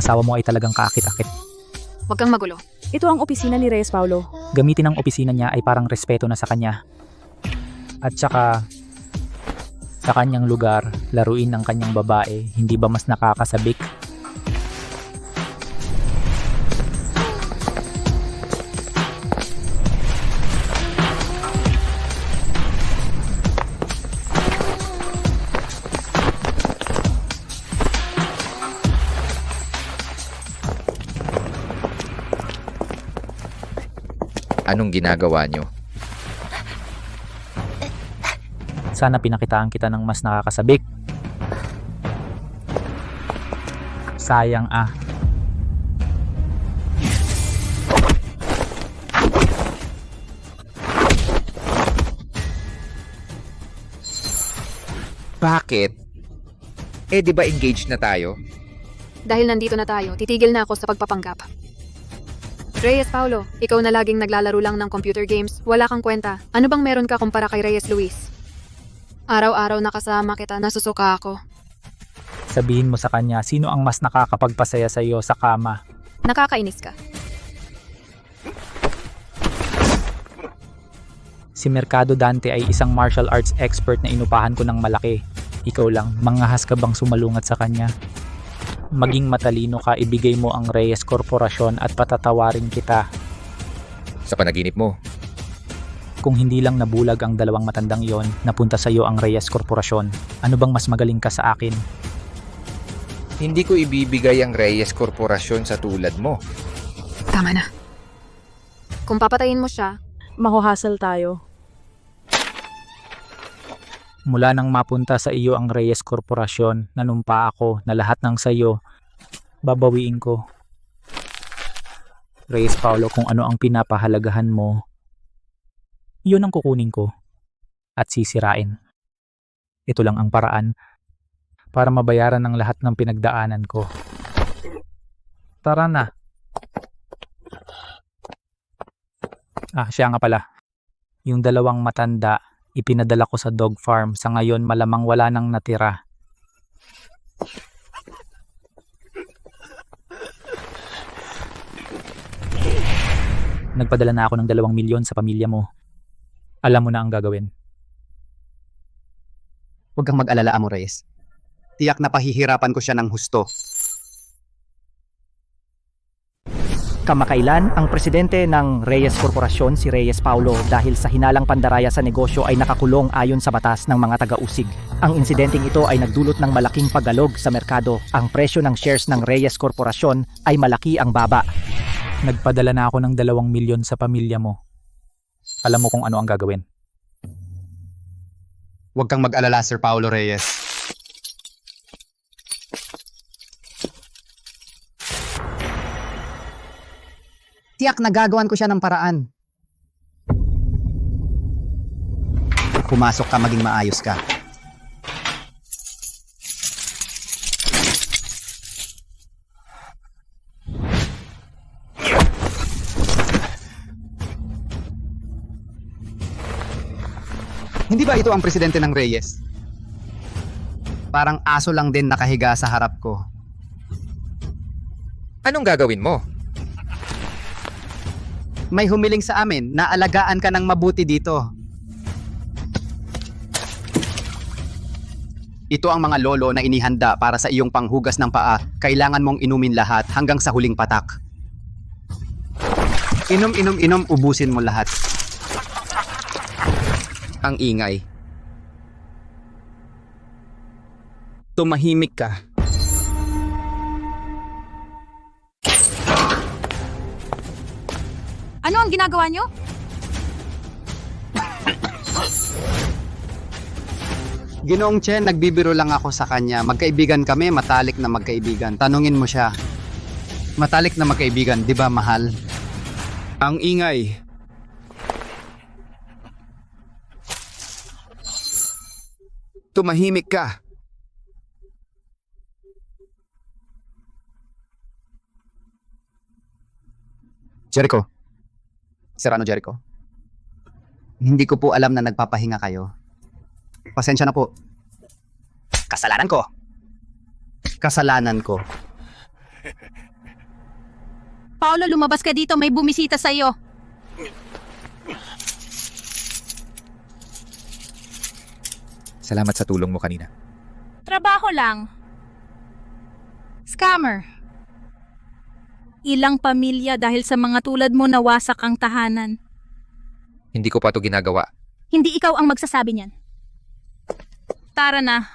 asawa mo ay talagang kaakit-akit. Huwag kang magulo. Ito ang opisina ni Reyes Paulo. Gamitin ang opisina niya ay parang respeto na sa kanya. At saka, sa kanyang lugar, laruin ng kanyang babae, hindi ba mas nakakasabik? Anong ginagawa nyo? Sana pinakitaan kita ng mas nakakasabik. Sayang ah. Bakit? Di ba engaged na tayo? Dahil nandito na tayo, titigil na ako sa pagpapanggap. Reyes Paulo, ikaw na laging naglalaro lang ng computer games, wala kang kwenta. Ano bang meron ka kumpara kay Reyes Luis? Araw-araw nakasama kita, nasusuka ako. Sabihin mo sa kanya, sino ang mas nakakapagpasaya sa iyo sa kama? Nakakainis ka. Si Mercado Dante ay isang martial arts expert na inupahan ko ng malaki. Ikaw lang, manghahas ka bang sumalungat sa kanya? Maging matalino ka, ibigay mo ang Reyes Korporasyon at patatawarin kita. Sa panaginip mo? Kung hindi lang nabulag ang dalawang matandang iyon, napunta sa iyo ang Reyes Korporasyon. Ano bang mas magaling ka sa akin? Hindi ko ibibigay ang Reyes Korporasyon sa tulad mo. Tama na. Kung papatayin mo siya, Mahuhasal tayo. Mula nang mapunta sa iyo ang Reyes Korporasyon, nanumpa ako na lahat ng sa iyo, babawiin ko. Reyes Paulo, kung ano ang pinapahalagahan mo, yun ang kukunin ko at sisirain. Ito lang ang paraan para mabayaran ng lahat ng pinagdaanan ko. Tara na. Siya nga pala. Yung dalawang matanda, ipinadala ko sa dog farm. Sa ngayon, malamang wala nang natira. Nagpadala na ako ng 2 milyon sa pamilya mo. Alam mo na ang gagawin. Huwag kang mag-alala, Amo Reyes. Tiyak na pahihirapan ko siya ng husto. Kamakailan, ang presidente ng Reyes Korporasyon, si Reyes Paulo, dahil sa hinalang pandaraya sa negosyo ay nakakulong ayon sa batas ng mga taga-usig. Ang insidenteng ito ay nagdulot ng malaking paggalog sa merkado. Ang presyo ng shares ng Reyes Korporasyon ay malaki ang baba. Nagpadala na ako ng 2 milyon sa pamilya mo. Alam mo kung ano ang gagawin. Huwag kang mag-alala, Sir Paulo Reyes. Tiyak na gagawan ko siya ng paraan. Pumasok ka, maging maayos ka. Hindi ba ito ang presidente ng Reyes? Parang aso lang din nakahiga sa harap ko. Anong gagawin mo? May humiling sa amin na alagaan ka ng mabuti dito. Ito ang mga lolo na inihanda para sa iyong panghugas ng paa. Kailangan mong inumin lahat hanggang sa huling patak. Inom, ubusin mo lahat. Ang ingay. Tumahimik ka. ano ang ginagawa niyo? Ginoong Chen, nagbibiro lang ako sa kanya. Magkaibigan kami, matalik na magkaibigan. Tanungin mo siya. Matalik na magkaibigan, di ba mahal? Ang ingay. Tumahimik ka. Jericho. Serrano Jericho. Hindi ko po alam na nagpapahinga kayo. Pasensya na po. Kasalanan ko. Kasalanan ko. Paolo, lumabas ka dito. May bumisita sa'yo. Salamat sa tulong mo kanina. Trabaho lang. Scammer. Ilang pamilya dahil sa mga tulad mo nawasak ang tahanan. Hindi ko pa to ginagawa. Hindi ikaw ang magsasabi niyan. Tara na.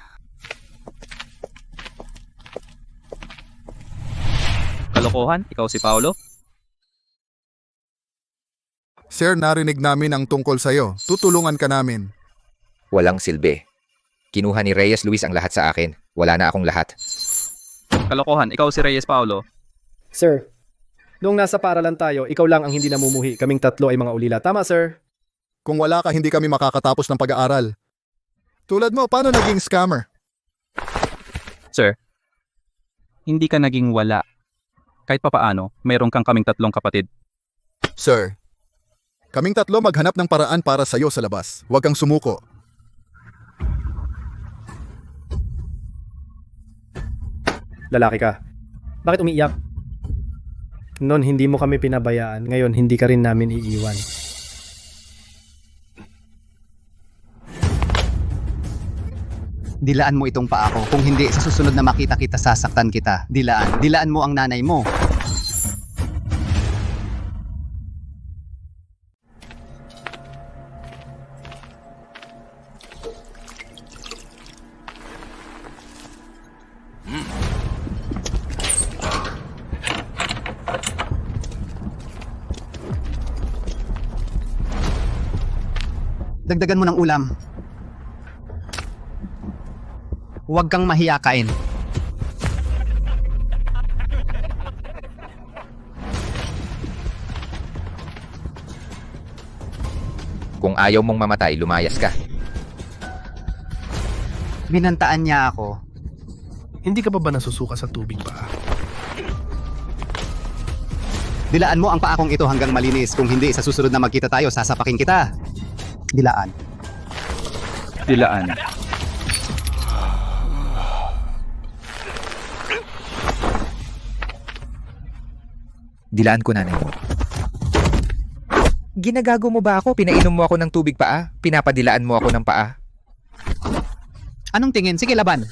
Kalokohan? Ikaw si Paolo? Sir, narinig namin ang tungkol sa'yo. Tutulungan ka namin. Walang silbi. Kinuha ni Reyes Luis ang lahat sa akin. Wala na akong lahat. Kalokohan? Ikaw si Reyes Paolo? Sir, noong nasa paaralan tayo, ikaw lang ang hindi namumuhi. Kaming tatlo ay mga ulila. Tama, sir? Kung wala ka, hindi kami makakatapos ng pag-aaral. Tulad mo, paano naging scammer? Sir, hindi ka naging wala. Kahit papaano, mayroon kang kaming tatlong kapatid. Sir, kaming tatlo maghanap ng paraan para sa'yo sa labas. Huwag kang sumuko. Lalaki ka. Bakit umiiyak? Noon hindi mo kami pinabayaan. Ngayon hindi ka rin namin iiwan. Dilaan mo itong paa ko. Kung hindi, sa susunod na makita kita, sasaktan kita. Dilaan. Dilaan mo ang nanay mo. Dagdagan mo ng ulam. Huwag kang mahiyakain. Kung ayaw mong mamatay, lumayas ka. Binantaan niya ako. Hindi ka ba nasusuka sa tubig pa? Dilaan mo ang paa kong ito hanggang malinis. Kung hindi, sa susunod na magkita tayo, sasapakin kita. Dilaan. Dilaan. Dilaan ko nanay mo. Ginagago mo ba ako? Pinainom mo ako ng tubig paa? Pinapadilaan mo ako ng paa? Anong tingin? Sige, laban.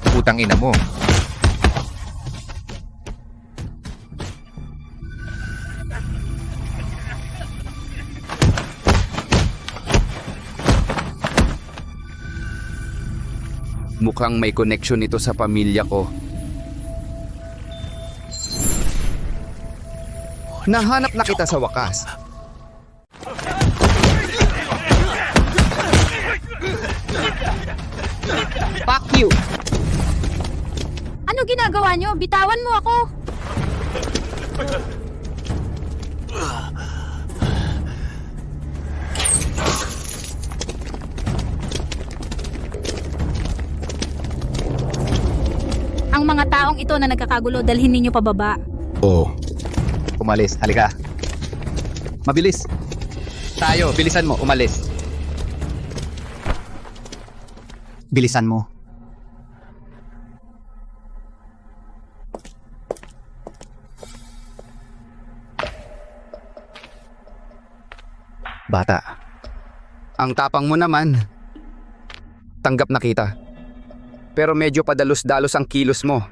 Putang ina mo. Mukhang may connection ito sa pamilya ko. Nahanap na kita sa wakas. Fuck you! Ano ginagawa niyo? Bitawan mo ako. Ang mga taong ito na nagkakagulo, dalhin ninyo pababa. Oh. Umalis, halika. Mabilis. Tayo, bilisan mo, umalis. Bilisan mo. Bata. Ang tapang mo naman. Tanggap na kita. Pero medyo padalos-dalos ang kilos mo.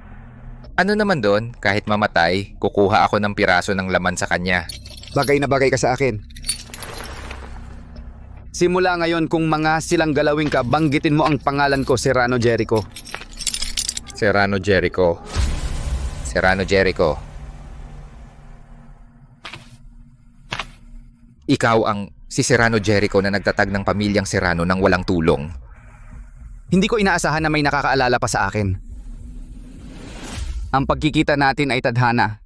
Ano naman doon? Kahit mamatay, kukuha ako ng piraso ng laman sa kanya. Bagay na bagay ka sa akin. Simula ngayon kung mga silang galawin ka, banggitin mo ang pangalan ko, Serrano Jericho. Serrano Jericho. Serrano Jericho. Ikaw ang si Serrano Jericho na nagtatag ng pamilyang Serrano nang walang tulong. Hindi ko inaasahan na may nakakaalala pa sa akin. Ang pagkikita natin ay tadhana.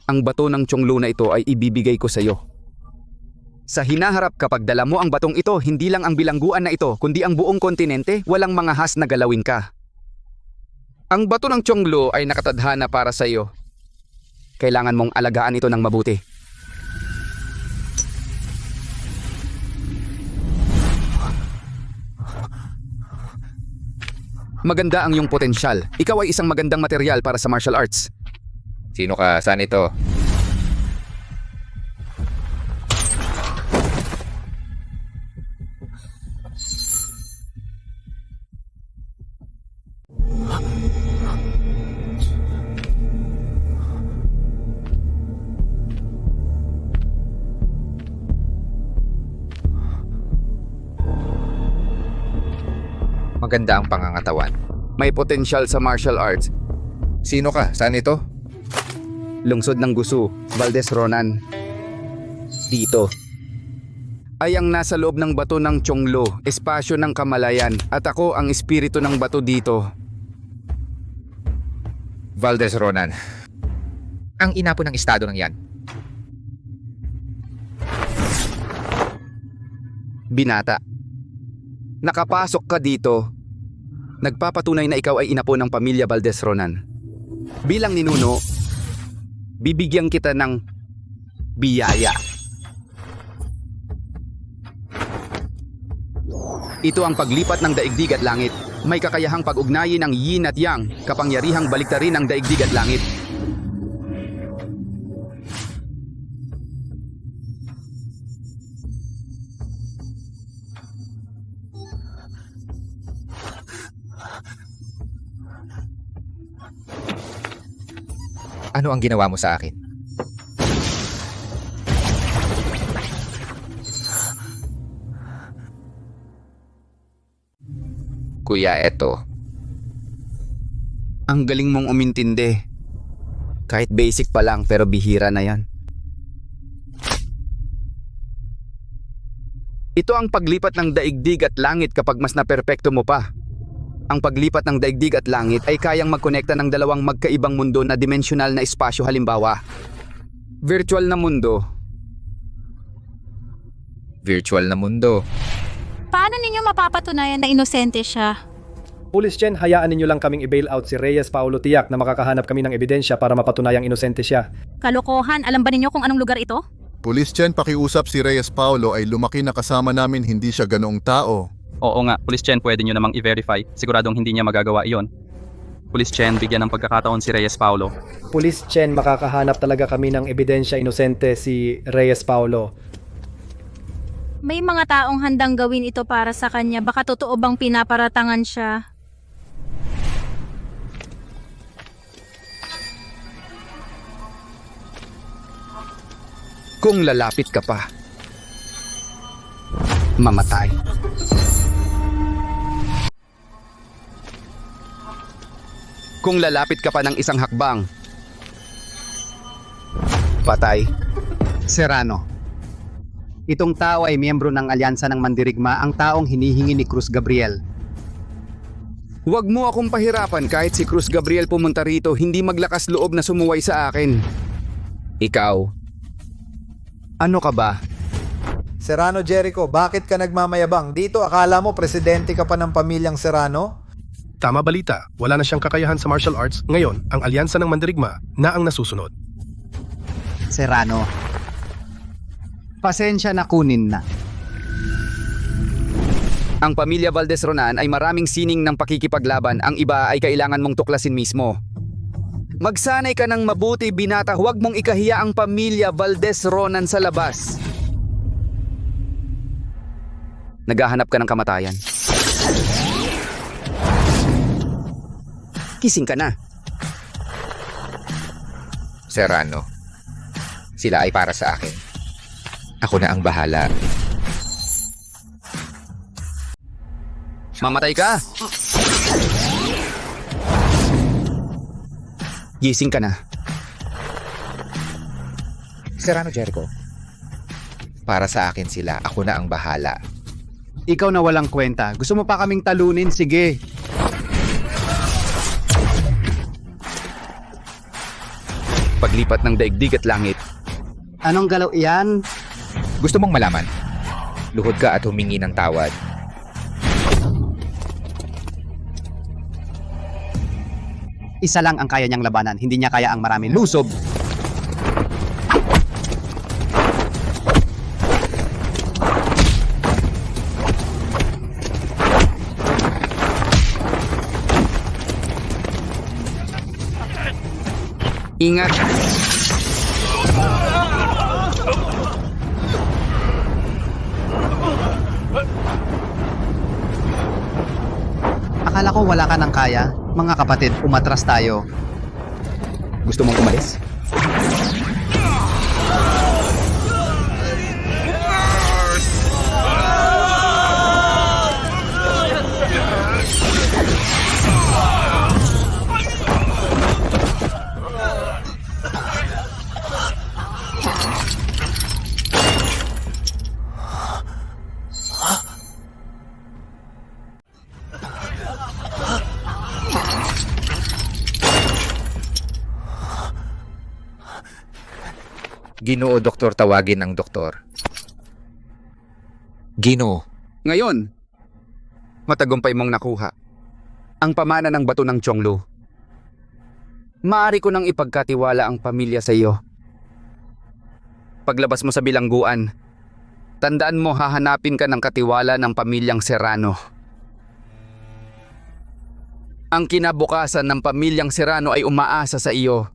Ang bato ng Chonglo na ito ay ibibigay ko sa iyo. Sa hinaharap kapag dala mo ang batong ito, hindi lang ang bilangguan na ito, kundi ang buong kontinente, walang mga has na galawin ka. Ang bato ng Chonglo ay nakatadhana para sa iyo. Kailangan mong alagaan ito ng mabuti. Maganda ang iyong potensyal. Ikaw ay isang magandang material para sa martial arts. Sino ka? Saan ito? Maganda ang pangangatawan. May potensyal sa martial arts. Sino ka? Saan ito? Lungsod ng Gusu, Valdez Ronan. Dito. Ay ang nasa loob ng bato ng Chonglo, espasyo ng kamalayan, at ako ang espiritu ng bato dito. Valdez Ronan. Ang inapo ng estado ng yan. Binata. Nakapasok ka dito. Nagpapatunay na ikaw ay inapo ng pamilya Valdez Ronan. Bilang ninuno, bibigyan kita ng biyaya. Ito ang paglipat ng daigdig at langit. May kakayahang pag-ugnayin ng yin at yang, kapangyarihang baliktarin ang daigdig at langit. Ano ang ginawa mo sa akin? Kuya, eto. Ang galing mong umintindi. Kahit basic pa lang pero bihira na yan. Ito ang paglipat ng daigdig at langit kapag mas naperpekto mo pa. Ang paglipat ng daigdig at langit ay kayang magkonekta ng dalawang magkaibang mundo na dimensional na espasyo, halimbawa. Virtual na mundo. Virtual na mundo. Paano ninyo mapapatunayan na inosente siya? Police Chen, hayaan ninyo lang kaming i-bail out si Reyes Paulo. Tiyak na makakahanap kami ng ebidensya para mapatunayang inosente siya. Kalokohan, alam ba ninyo kung anong lugar ito? Police Chen, pakiusap si Reyes Paulo ay lumaki na kasama namin, hindi siya ganoong tao. Oo nga, Police Chen, pwede nyo namang i-verify. Siguradong hindi niya magagawa iyon. Police Chen, bigyan ng pagkakataon si Reyes Paulo. Police Chen, makakahanap talaga kami ng ebidensya inosente si Reyes Paulo. May mga taong handang gawin ito para sa kanya. Baka totoo bang pinaparatangan siya? Kung lalapit ka pa, mamatay. Kung lalapit ka pa ng isang hakbang, patay. Serrano. Itong tao ay miyembro ng Alyansa ng Mandirigma, ang taong hinihingi ni Cruz Gabriel. Huwag mo akong pahirapan. Kahit si Cruz Gabriel pumunta rito, hindi maglakas loob na sumuway sa akin. Ikaw, ano ka ba? Serrano Jericho, bakit ka nagmamayabang? Dito akala mo presidente ka pa ng pamilyang Serrano? Tama balita, wala na siyang kakayahan sa martial arts. Ngayon, ang alyansa ng Mandirigma na ang nasusunod. Serrano, pasensya na, kunin na. Ang pamilya Valdez Ronan ay maraming sining ng pakikipaglaban. Ang iba ay kailangan mong tuklasin mismo. Magsanay ka ng mabuti, binata. Huwag mong ikahiya ang pamilya Valdez Ronan sa labas. Naghahanap ka ng kamatayan. Kising ka na. Serrano. Sila ay para sa akin. Ako na ang bahala. Mamatay ka! Gising ka na. Serrano Jericho. Para sa akin sila, ako na ang bahala. Ikaw na walang kwenta. Gusto mo pa kaming talunin? Sige. Paglipat ng daigdig at langit. Anong galaw iyan? Gusto mong malaman? Luhod ka at humingi ng tawad. Isa lang ang kaya niyang labanan, hindi niya kaya ang marami. Lusob! Ingat! Akala ko wala ka ng kaya. Mga kapatid, umatras tayo. Gusto mong umalis? Ginoo, doktor, tawagin ang doktor. Ginoo. Ngayon, matagumpay mong nakuha ang pamana ng bato ng Chonglu. Maaari ko nang ipagkatiwala ang pamilya sa iyo. Paglabas mo sa bilangguan, tandaan mo hahanapin ka ng katiwala ng pamilyang Serrano. Ang kinabukasan ng pamilyang Serrano ay umaasa sa iyo.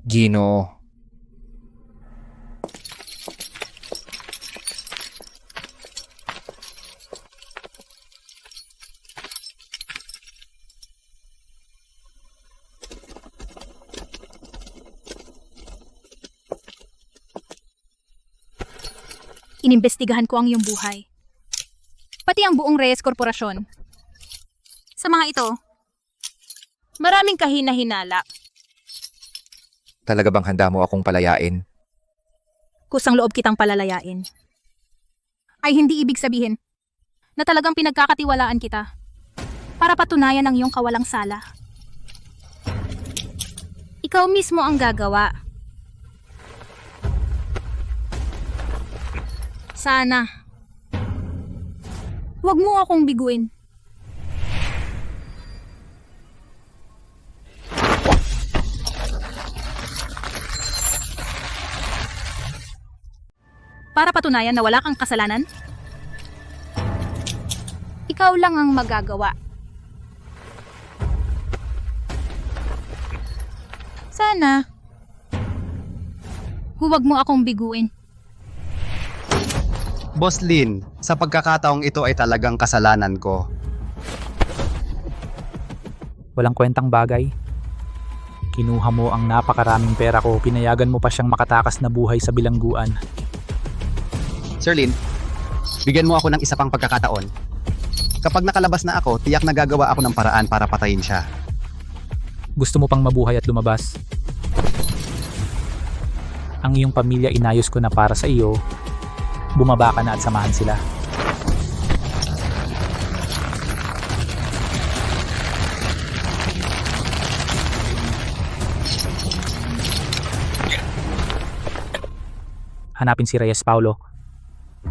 Ginoo. Inimbestigahan ko ang iyong buhay. Pati ang buong Reyes Korporasyon. Sa mga ito, maraming kahina-hinala. Talaga bang handa mo akong palayain? Kusang loob kitang palalayain. Ay hindi ibig sabihin na talagang pinagkakatiwalaan kita para patunayan ang iyong kawalang sala. Ikaw mismo ang gagawa. Sana. Huwag mo akong biguin. Para patunayan na wala kang kasalanan? Ikaw lang ang magagawa. Sana. Huwag mo akong biguin. Boss Lin, sa pagkakataong ito ay talagang kasalanan ko. Walang kwentang bagay. Kinuha mo ang napakaraming pera ko, pinayagan mo pa siyang makatakas na buhay sa bilangguan. Sir Lin, bigyan mo ako ng isa pang pagkakataon. Kapag nakalabas na ako, tiyak na gagawa ako ng paraan para patayin siya. Gusto mo pang mabuhay at lumabas? Ang iyong pamilya inayos ko na para sa iyo. Bumaba ka na at samahan sila. Hanapin si Reyes Paulo.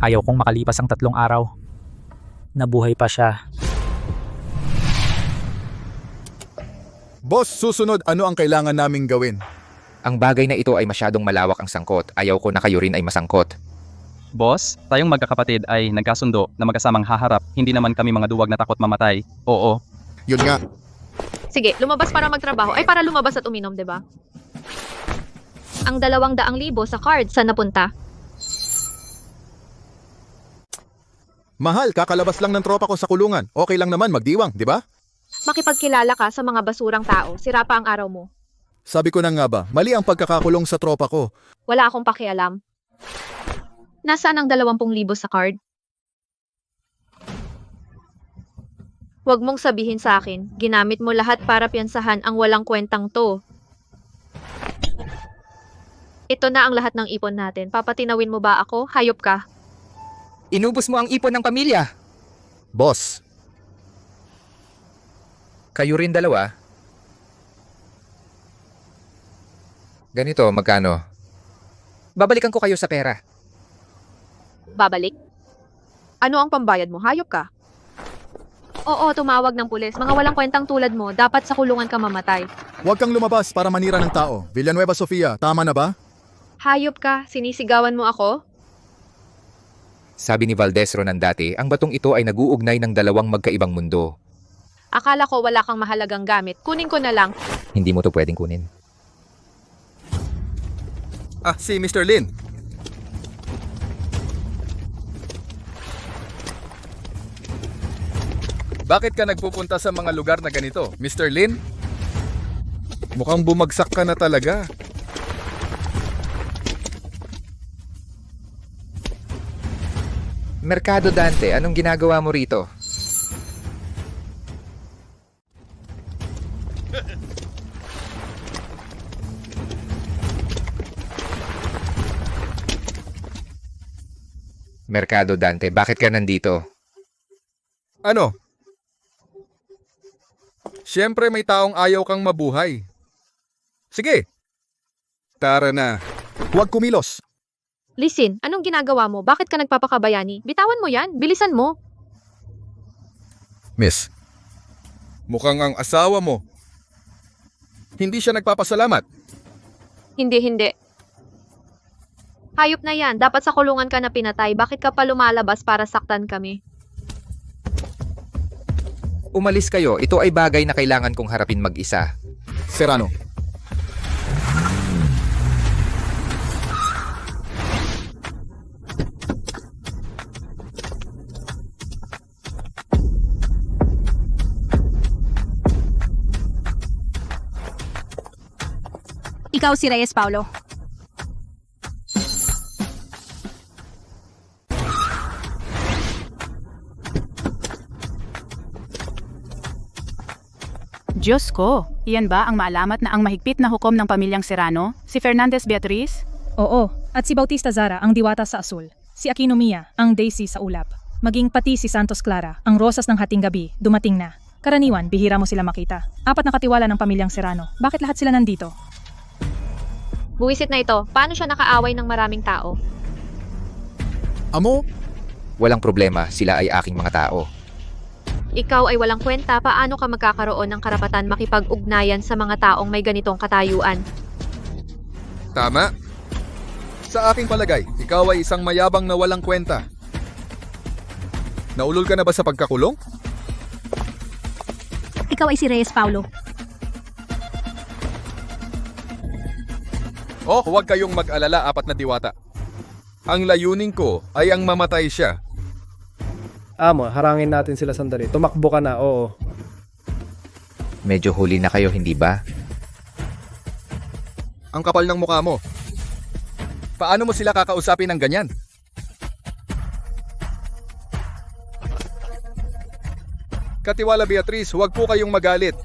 Ayaw kong makalipas ang 3 araw. Nabuhay pa siya. Boss, susunod, ano ang kailangan naming gawin? Ang bagay na ito ay masyadong malawak ang sangkot. Ayaw ko na kayo rin ay masangkot. Boss, tayong magkakapatid ay nagkasundo na magkasamang haharap. Hindi naman kami mga duwag na takot mamatay. Oo. Yun nga. Sige, lumabas para magtrabaho ay para lumabas at uminom, 'di ba? Ang 200,000 sa card saan napunta? Mahal, kakalabas lang ng tropa ko sa kulungan. Okay lang naman magdiwang, di ba? Makipagkilala ka sa mga basurang tao, sira pa ang araw mo. Sabi ko na nga ba, mali ang pagkakakulong sa tropa ko. Wala akong pakialam. Nasaan ang 20,000 sa card? Huwag mong sabihin sa akin, ginamit mo lahat para piyansahan ang walang kwentang to. Ito na ang lahat ng ipon natin. Papatinawin mo ba ako? Hayop ka. Inubos mo ang ipon ng pamilya. Boss, Kayo rin dalawa. Ganito, magkano? Babalikan ko kayo sa pera. Babalik? Ano ang pambayad mo? Hayop ka. Oo, tumawag ng pulis. Mga walang kwentang tulad mo, dapat sa kulungan ka mamatay. Huwag kang lumabas para manira ng tao. Villanueva Sofia, tama na ba? Hayop ka, sinisigawan mo ako? Sabi ni Valdez Ronan dati, ang batong ito ay nag-uugnay ng dalawang magkaibang mundo. Akala ko wala kang mahalagang gamit. Kunin ko na lang. Hindi mo to pwedeng kunin. Si Mr. Lin. Bakit ka nagpupunta sa mga lugar na ganito, Mr. Lin? Mukhang bumagsak ka na talaga. Merkado Dante, anong ginagawa mo rito? Merkado Dante, bakit ka nandito? Ano? Siyempre may taong ayaw kang mabuhay. Sige. Tara na. Huwag kumilos. Listen, anong ginagawa mo? Bakit ka nagpapakabayani? Bitawan mo yan. Bilisan mo. Miss, mukhang ang asawa mo. Hindi siya nagpapasalamat. Hindi. Hayop na yan. Dapat sa kulungan ka na pinatay. Bakit ka pa lumalabas para saktan kami? Umalis kayo, ito ay bagay na kailangan kong harapin mag-isa. Serrano. Ikaw si Reyes Paulo. Diyos ko, iyan ba ang maalamat na ang mahigpit na hukom ng pamilyang Serrano? Si Fernandez Beatriz? Oo, at si Bautista Zara ang diwata sa asul. Si Aquino Mia ang Daisy sa ulap. Maging pati si Santos Clara, ang rosas ng hating gabi, dumating na. Karaniwan, bihira mo sila makita. 4 na katiwala ng pamilyang Serrano. Bakit lahat sila nandito? Buwisit na ito. Paano siya nakaaway ng maraming tao? Amo? Walang problema, sila ay aking mga tao. Ikaw ay walang kwenta. Paano ka magkakaroon ng karapatan makipag-ugnayan sa mga taong may ganitong katayuan? Tama. Sa aking palagay, ikaw ay isang mayabang na walang kwenta. Naulol ka na ba sa pagkakulong? Ikaw ay si Reyes Paulo. Huwag kayong mag-alala, 4 na diwata. Ang layunin ko ay ang mamatay siya. Amo, harangin natin sila sandali. Tumakbo ka na, oo. Medyo huli na kayo, hindi ba? Ang kapal ng mukha mo. Paano mo sila kakausapin ng ganyan? Katiwala Beatriz, huwag po kayong magalit.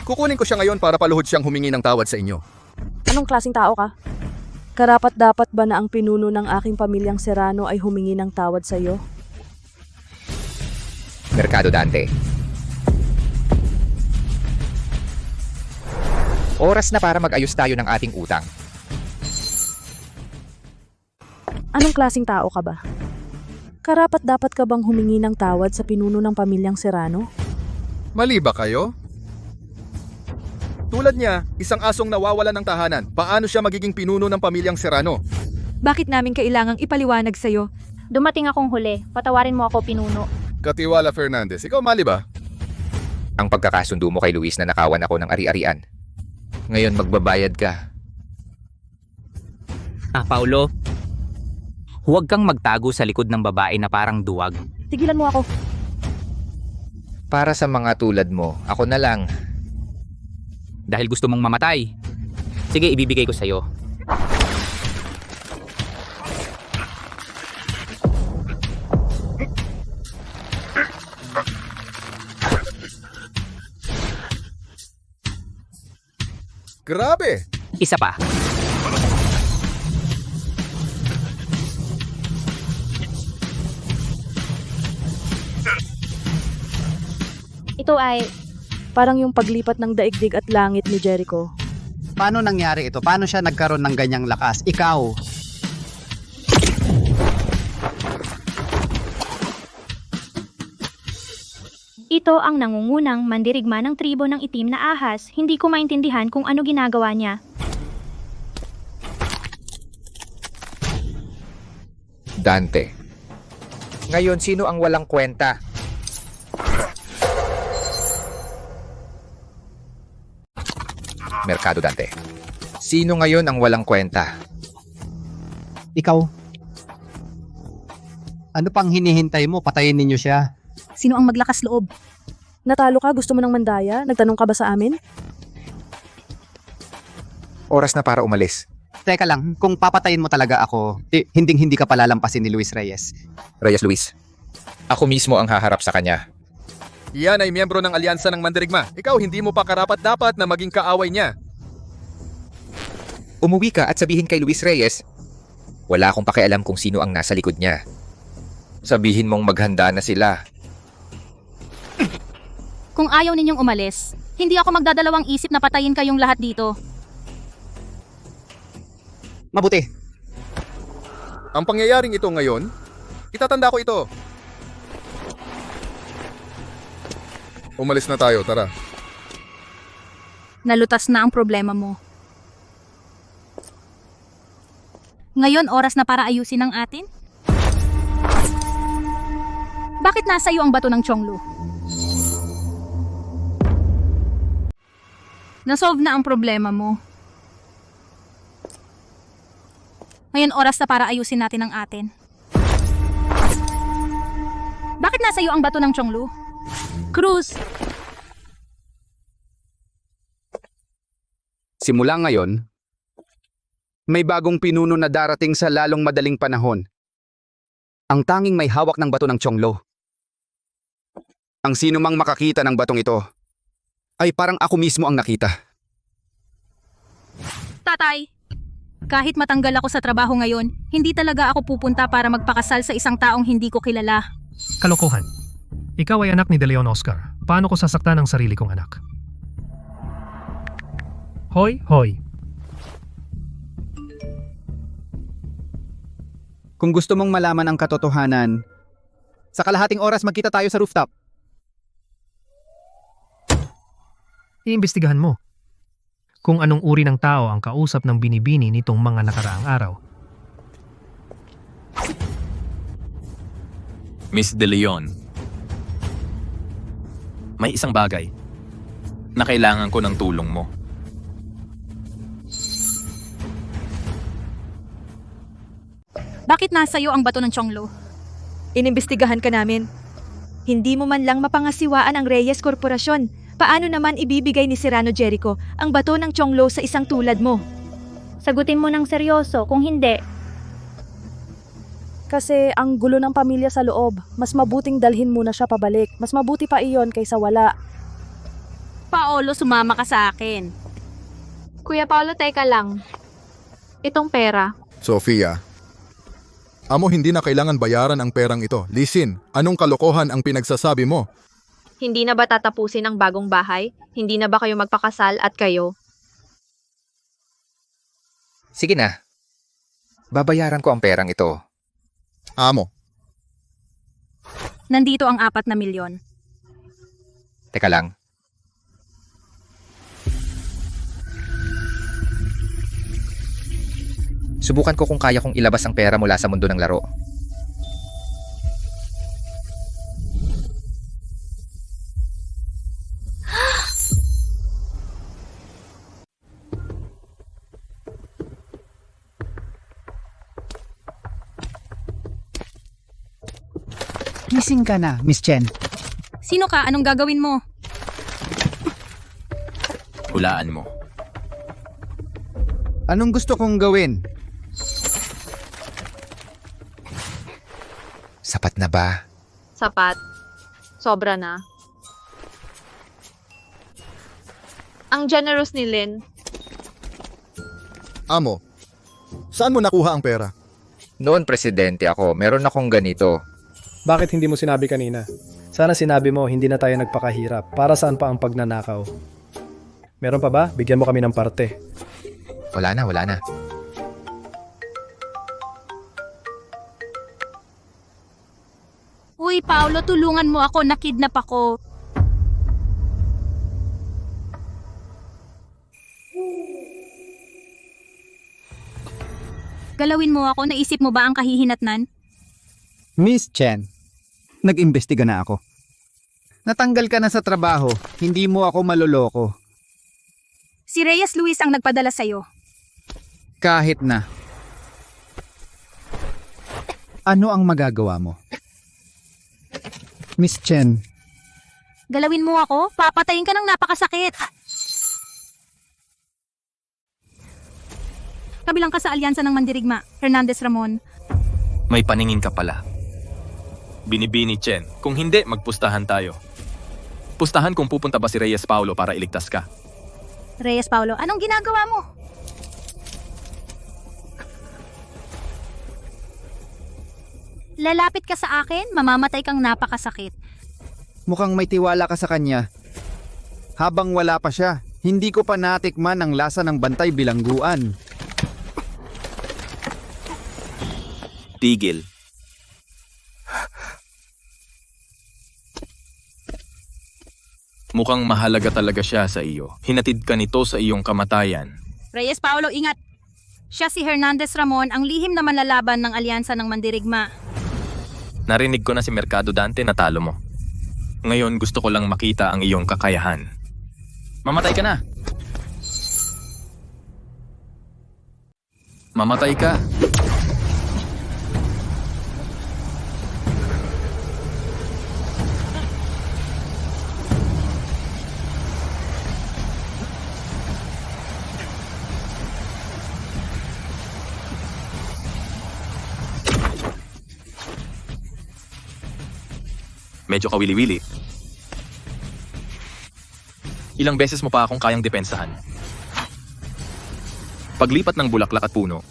Kukunin ko siya ngayon para paluhod siyang humingi ng tawad sa inyo. Anong klaseng tao ka? Karapat-dapat ba na ang pinuno ng aking pamilyang Serrano ay humingi ng tawad sa iyo? Merkado Dante. Oras na para mag-ayos tayo ng ating utang. Anong klaseng tao ka ba? Karapat-dapat ka bang humingi ng tawad sa pinuno ng pamilyang Serrano? Mali ba kayo? Tulad niya, isang asong nawawala ng tahanan. Paano siya magiging pinuno ng pamilyang Serrano? Bakit namin kailangang ipaliwanag sa'yo? Dumating akong huli. Patawarin mo ako, pinuno. Katiwala Fernandez, ikaw mali ba? Ang pagkakasundo mo kay Luis na nakawan ako ng ari-arian. Ngayon magbabayad ka. Paulo, huwag kang magtago sa likod ng babae na parang duwag. Tigilan mo ako. Para sa mga tulad mo, ako na lang. Dahil gusto mong mamatay. Sige, ibibigay ko sa'yo. Grabe! Isa pa. Ito ay... Parang yung paglipat ng daigdig at langit ni Jericho. Paano nangyari ito? Paano siya nagkaroon ng ganyang lakas? Ikaw! Ito ang nangungunang mandirigma ng tribo ng itim na ahas. Hindi ko maintindihan kung ano ginagawa niya. Dante. Ngayon, sino ang walang kwenta? Merkado, Dante. Sino ngayon ang walang kwenta? Ikaw. Ano pang hinihintay mo? Patayin ninyo siya. Sino ang maglakas loob? Natalo ka? Gusto mo ng mandaya? Nagtanong ka ba sa amin? Oras na para umalis. Teka lang, kung papatayin mo talaga ako, hinding-hindi ka palalampasin ni Luis Reyes. Reyes Luis, ako mismo ang haharap sa kanya. Yan ay miyembro ng alyansa ng Mandirigma. Ikaw hindi mo pa karapat-dapat na maging kaaway niya. Umuwi ka at sabihin kay Luis Reyes, wala akong pakialam kung sino ang nasa likod niya. Sabihin mong maghanda na sila. Kung ayaw ninyong umalis, hindi ako magdadalawang isip na patayin kayong lahat dito. Mabuti. Ang pangyayaring ito ngayon, itatanda ko ito. Umalis na tayo, tara. Nalutas na ang problema mo. Ngayon, oras na para ayusin ang atin? Bakit nasa iyo ang bato ng Chonglu? Nasolve na ang problema mo. Ngayon, oras na para ayusin natin ang atin. Bakit nasa iyo ang bato ng Chonglu? Cruz! Simula ngayon, may bagong pinuno na darating sa lalong madaling panahon. Ang tanging may hawak ng bato ng Chonglo. Ang sino mang makakita ng batong ito, ay parang ako mismo ang nakita. Tatay! Kahit matanggal ako sa trabaho ngayon, hindi talaga ako pupunta para magpakasal sa isang taong hindi ko kilala. Kalokohan. Ikaw ay anak ni De Leon Oscar. Paano ko sasaktan ang sarili kong anak? Hoy, hoy. Kung gusto mong malaman ang katotohanan, sa kalahating oras magkita tayo sa rooftop. Iimbestigahan mo kung anong uri ng tao ang kausap ng binibini nitong mga nakaraang araw. Miss De Leon, may isang bagay na kailangan ko ng tulong mo. Bakit nasa iyo ang bato ng Chonglo? Inimbestigahan ka namin. Hindi mo man lang mapangasiwaan ang Reyes Korporasyon. Paano naman ibibigay ni Serrano Jericho ang bato ng Chonglo sa isang tulad mo? Sagutin mo ng seryoso, kung hindi. Kasi ang gulo ng pamilya sa loob. Mas mabuting dalhin muna siya pabalik. Mas mabuti pa iyon kaysa wala. Paolo, sumama ka sa akin. Kuya Paolo, teka lang. Itong pera. Sofia, amo hindi na kailangan bayaran ang perang ito. Listen, anong kalokohan ang pinagsasabi mo? Hindi na ba tatapusin ang bagong bahay? Hindi na ba kayo magpakasal at kayo? Sige na. Babayaran ko ang perang ito. Amo. Nandito ang 4 na milyon. Teka lang. Subukan ko kung kaya kong ilabas ang pera mula sa mundo ng laro. Gising ka na, Miss Chen. Sino ka? Anong gagawin mo? Hulaan mo. Anong gusto kong gawin? Sapat na ba? Sapat. Sobra na. Ang generous ni Lynn. Amo, saan mo nakuha ang pera? Noon presidente ako, meron akong ganito. Bakit hindi mo sinabi kanina? Sana sinabi mo, hindi na tayo nagpakahirap. Para saan pa ang pagnanakaw? Meron pa ba? Bigyan mo kami ng parte. Wala na. Uy, Paolo, tulungan mo ako. Nakidnap ako. Galawin mo ako, naisip mo ba ang kahihinatnan? Miss Chen, nag-imbestiga na ako. Natanggal ka na sa trabaho, hindi mo ako maloloko. Si Reyes Luis ang nagpadala sa'yo. Kahit na. Ano ang magagawa mo? Miss Chen, Galawin mo ako, papatayin ka ng napakasakit. Kabilang ka sa alyansa ng Mandirigma, Hernandez Ramon. May paningin ka pala. Binibini, Chen. Kung hindi, magpustahan tayo. Pustahan kung pupunta ba si Reyes Paulo para iligtas ka. Reyes Paulo, anong ginagawa mo? Lalapit ka sa akin, mamamatay kang napakasakit. mukhang may tiwala ka sa kanya. Habang wala pa siya, hindi ko pa natikman ang lasa ng bantay bilangguan. Tigil. Mukhang mahalaga talaga siya sa iyo. Hinatid ka nito sa iyong kamatayan. Reyes Paulo, ingat! Siya si Hernandez Ramon, ang lihim na manlalaban ng alyansa ng Mandirigma. Narinig ko na si Mercado Dante na talo mo. Ngayon gusto ko lang makita ang iyong kakayahan. Mamatay ka na! Mamatay ka! Medyo kawili-wili. Ilang beses mo pa akong kayang depensahan. Paglipat ng bulaklak at puno.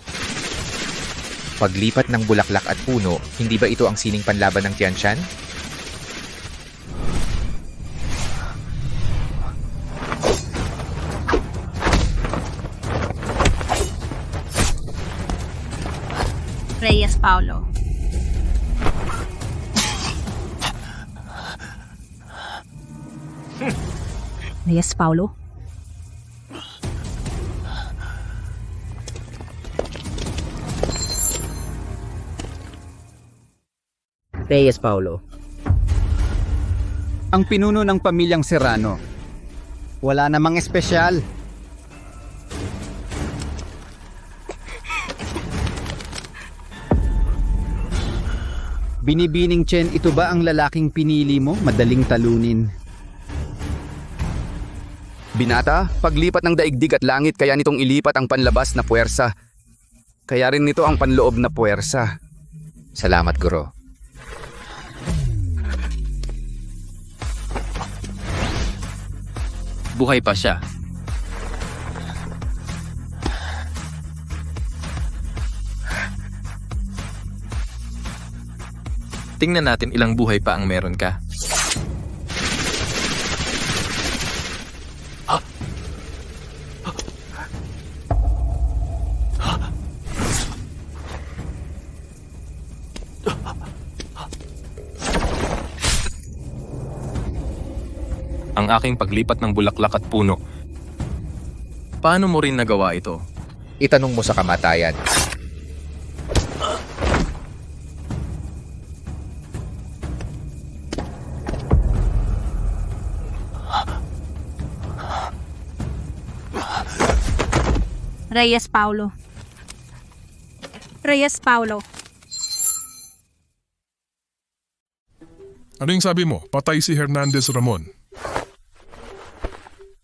Paglipat ng bulaklak at puno, hindi ba ito ang sining panlaban ng Tianshan? Reyes Paulo. Reyes Paulo? Reyes Paulo. Ang pinuno ng pamilyang Serrano. Wala namang espesyal. Binibining Chen, ito ba ang lalaking pinili mo? Madaling talunin. Binata, paglipat ng daigdig at langit kaya nitong ilipat ang panlabas na puwersa. Kaya rin nito ang panloob na puwersa. Salamat, Guro. Buhay pa siya. Tingnan natin ilang buhay pa ang meron ka. Ang aking paglipat ng bulaklak at puno. Paano mo rin nagawa ito? Itanong mo sa kamatayan. Reyes Paulo. Reyes Paulo. Ano yung sabi mo? Patay si Hernandez Ramon.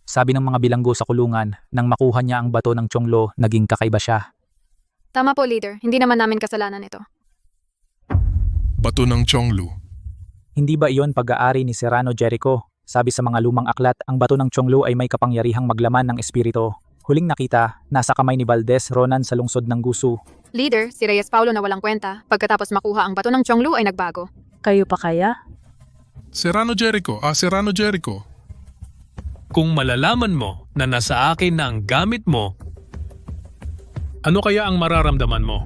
Sabi ng mga bilanggo sa kulungan, nang makuha niya ang bato ng Chonglo, naging kakaiba siya. Tama po, leader. Hindi naman namin kasalanan ito. Bato ng Chonglu. Hindi ba iyon pag-aari ni Serrano Jericho? Sabi sa mga lumang aklat, ang bato ng Chonglo ay may kapangyarihang maglaman ng espiritu. Huling nakita, nasa kamay ni Valdez Ronan sa lungsod ng Gusu. Leader, si Reyes Paulo na walang kwenta. Pagkatapos makuha ang bato ng Chonglu ay nagbago. Kayo pa kaya? Serrano Jericho. Kung malalaman mo na nasa akin na ang gamit mo, ano kaya ang mararamdaman mo?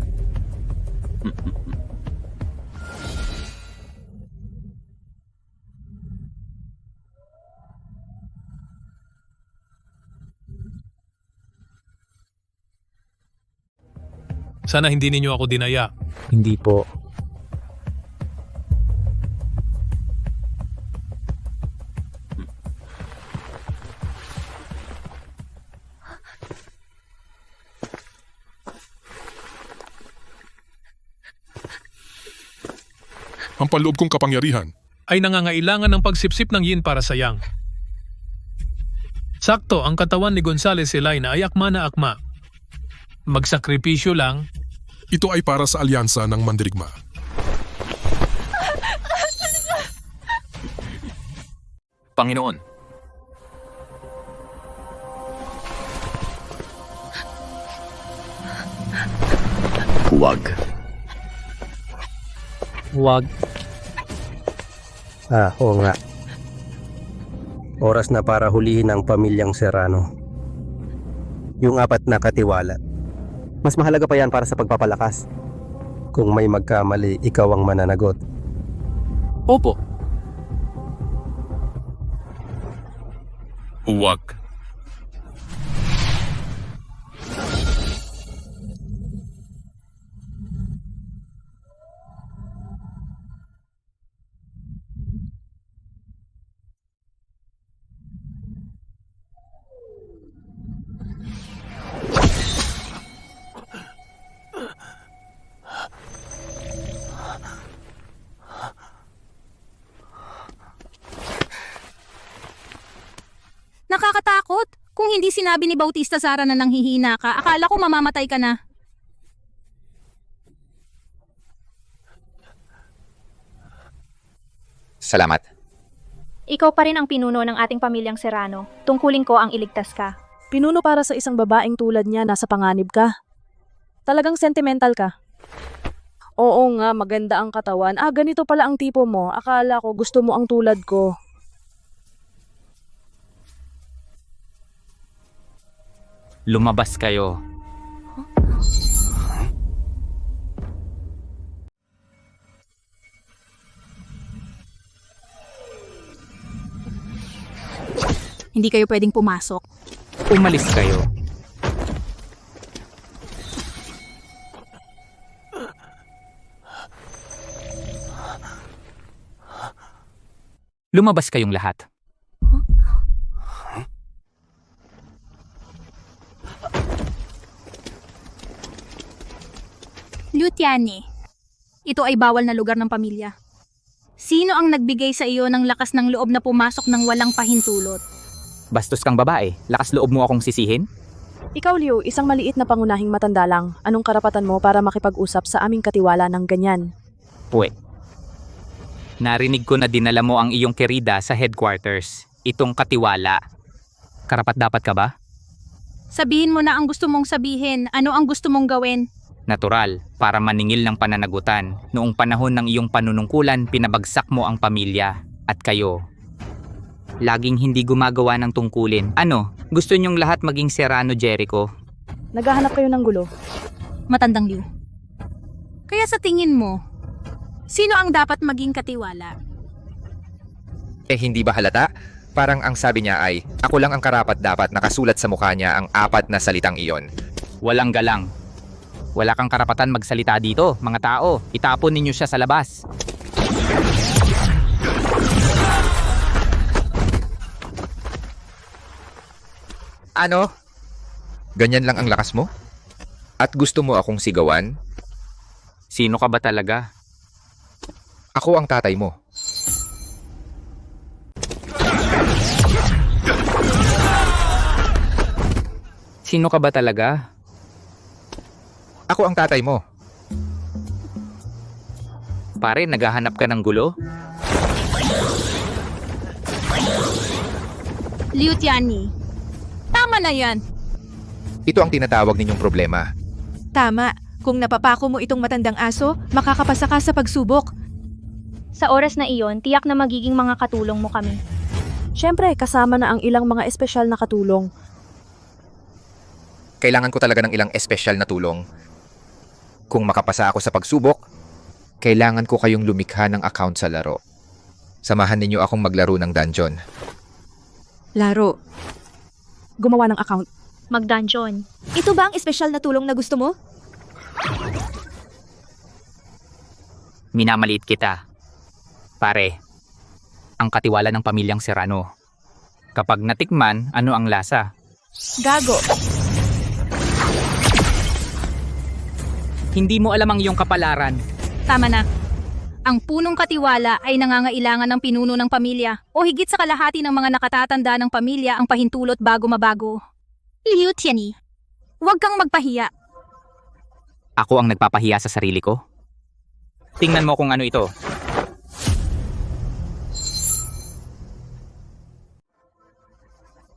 Sana hindi ninyo ako dinaya. Hindi po. Ang panloob kong kapangyarihan. Ay nangangailangan ng pagsipsip ng yin para sa yang. Sakto, ang katawan ni Gonzales Elena ay akma na akma. Magsakripisyo lang. Ito ay para sa alyansa ng mandirigma. Panginoon, Huwag. Huwag. Oo nga. Oras na para hulihin ang pamilyang Serrano. Yung 4 na katiwala. Mas mahalaga pa yan para sa pagpapalakas. Kung may magkamali, ikaw ang mananagot. opo. Huwag. Nakakatakot! Kung hindi sinabi ni Bautista Zara na nanghihina ka, akala ko mamamatay ka na. Salamat. Ikaw pa rin ang pinuno ng ating pamilyang Serrano. Tungkulin ko ang iligtas ka. Pinuno para sa isang babaeng tulad niya, nasa panganib ka. Talagang sentimental ka. Oo nga, maganda ang katawan. Ganito pala ang tipo mo. Akala ko gusto mo ang tulad ko. Lumabas kayo. Hindi kayo pwedeng pumasok. Umalis kayo. Lumabas kayong lahat. Luciani, ito ay bawal na lugar ng pamilya. Sino ang nagbigay sa iyo ng lakas ng loob na pumasok ng walang pahintulot? Bastos kang babae. Lakas loob mo akong sisihin? Ikaw, Liu, isang maliit na pangunahing matanda lang. Anong karapatan mo para makipag-usap sa aming katiwala ng ganyan? Puwe. Narinig ko na dinala mo ang iyong kerida sa headquarters. Itong katiwala. Karapat dapat ka ba? Sabihin mo na ang gusto mong sabihin. Ano ang gusto mong gawin? Natural, para maningil ng pananagutan. Noong panahon ng iyong panunungkulan, pinabagsak mo ang pamilya. At kayo, laging hindi gumagawa ng tungkulin. Ano? Gusto niyong lahat maging Serrano Jericho? Naghahanap kayo ng gulo. Matandang Liu. Kaya sa tingin mo, sino ang dapat maging katiwala? Hindi ba halata? Parang ang sabi niya ay, ako lang ang karapat-dapat nakasulat sa mukha niya ang 4 na salitang iyon. Walang galang. Wala kang karapatan magsalita dito, mga tao. Itapon ninyo siya sa labas. Ano? Ganyan lang ang lakas mo? At gusto mo akong sigawan? Sino ka ba talaga? Ako ang tatay mo. Sino ka ba talaga? Ako ang tatay mo. Pare, naghahanap ka ng gulo? Luciani, tama na yan. Ito ang tinatawag ninyong problema. Tama. Kung napapako mo itong matandang aso, makakapasa ka sa pagsubok. Sa oras na iyon, tiyak na magiging mga katulong mo kami. Siyempre, kasama na ang ilang mga espesyal na katulong. Kailangan ko talaga ng ilang espesyal na tulong. Kung makapasa ako sa pagsubok, kailangan ko kayong lumikha ng account sa laro. Samahan ninyo akong maglaro ng dungeon. Laro. Gumawa ng account. Mag-dungeon. Ito ba ang espesyal na tulong na gusto mo? Minamaliit kita. Pare, ang katiwala ng pamilyang Serrano. Kapag natikman, ano ang lasa? Gago. Hindi mo alam ang iyong kapalaran. Tama na. Ang punong katiwala ay nangangailangan ng pinuno ng pamilya o higit sa kalahati ng mga nakatatanda ng pamilya ang pahintulot bago mabago. Liu Tianyi, huwag kang magpahiya. Ako ang nagpapahiya sa sarili ko? Tingnan mo kung ano ito.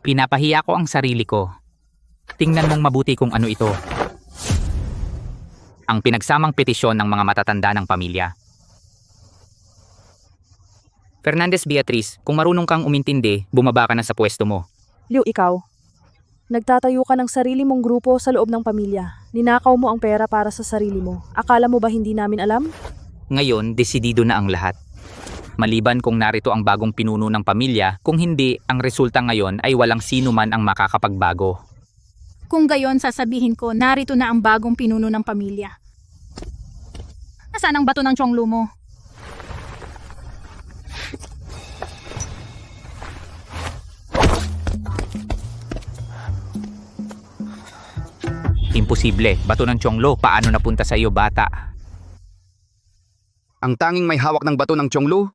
Pinapahiya ko ang sarili ko. Tingnan mong mabuti kung ano ito. Ang pinagsamang petisyon ng mga matatanda ng pamilya. Fernandez Beatriz, kung marunong kang umintindi, bumaba ka na sa pwesto mo. Liu, ikaw. Nagtatayo ka ng sarili mong grupo sa loob ng pamilya. Ninakaw mo ang pera para sa sarili mo. Akala mo ba hindi namin alam? Ngayon, desidido na ang lahat. Maliban kung narito ang bagong pinuno ng pamilya, kung hindi, ang resulta ngayon ay walang sino man ang makakapagbago. Kung gayon sasabihin ko, narito na ang bagong pinuno ng pamilya. Nasaan ang bato ng Chonglu mo? Imposible. Bato ng Chonglo, paano napunta sa iyo, bata? Ang tanging may hawak ng bato ng Chonglu?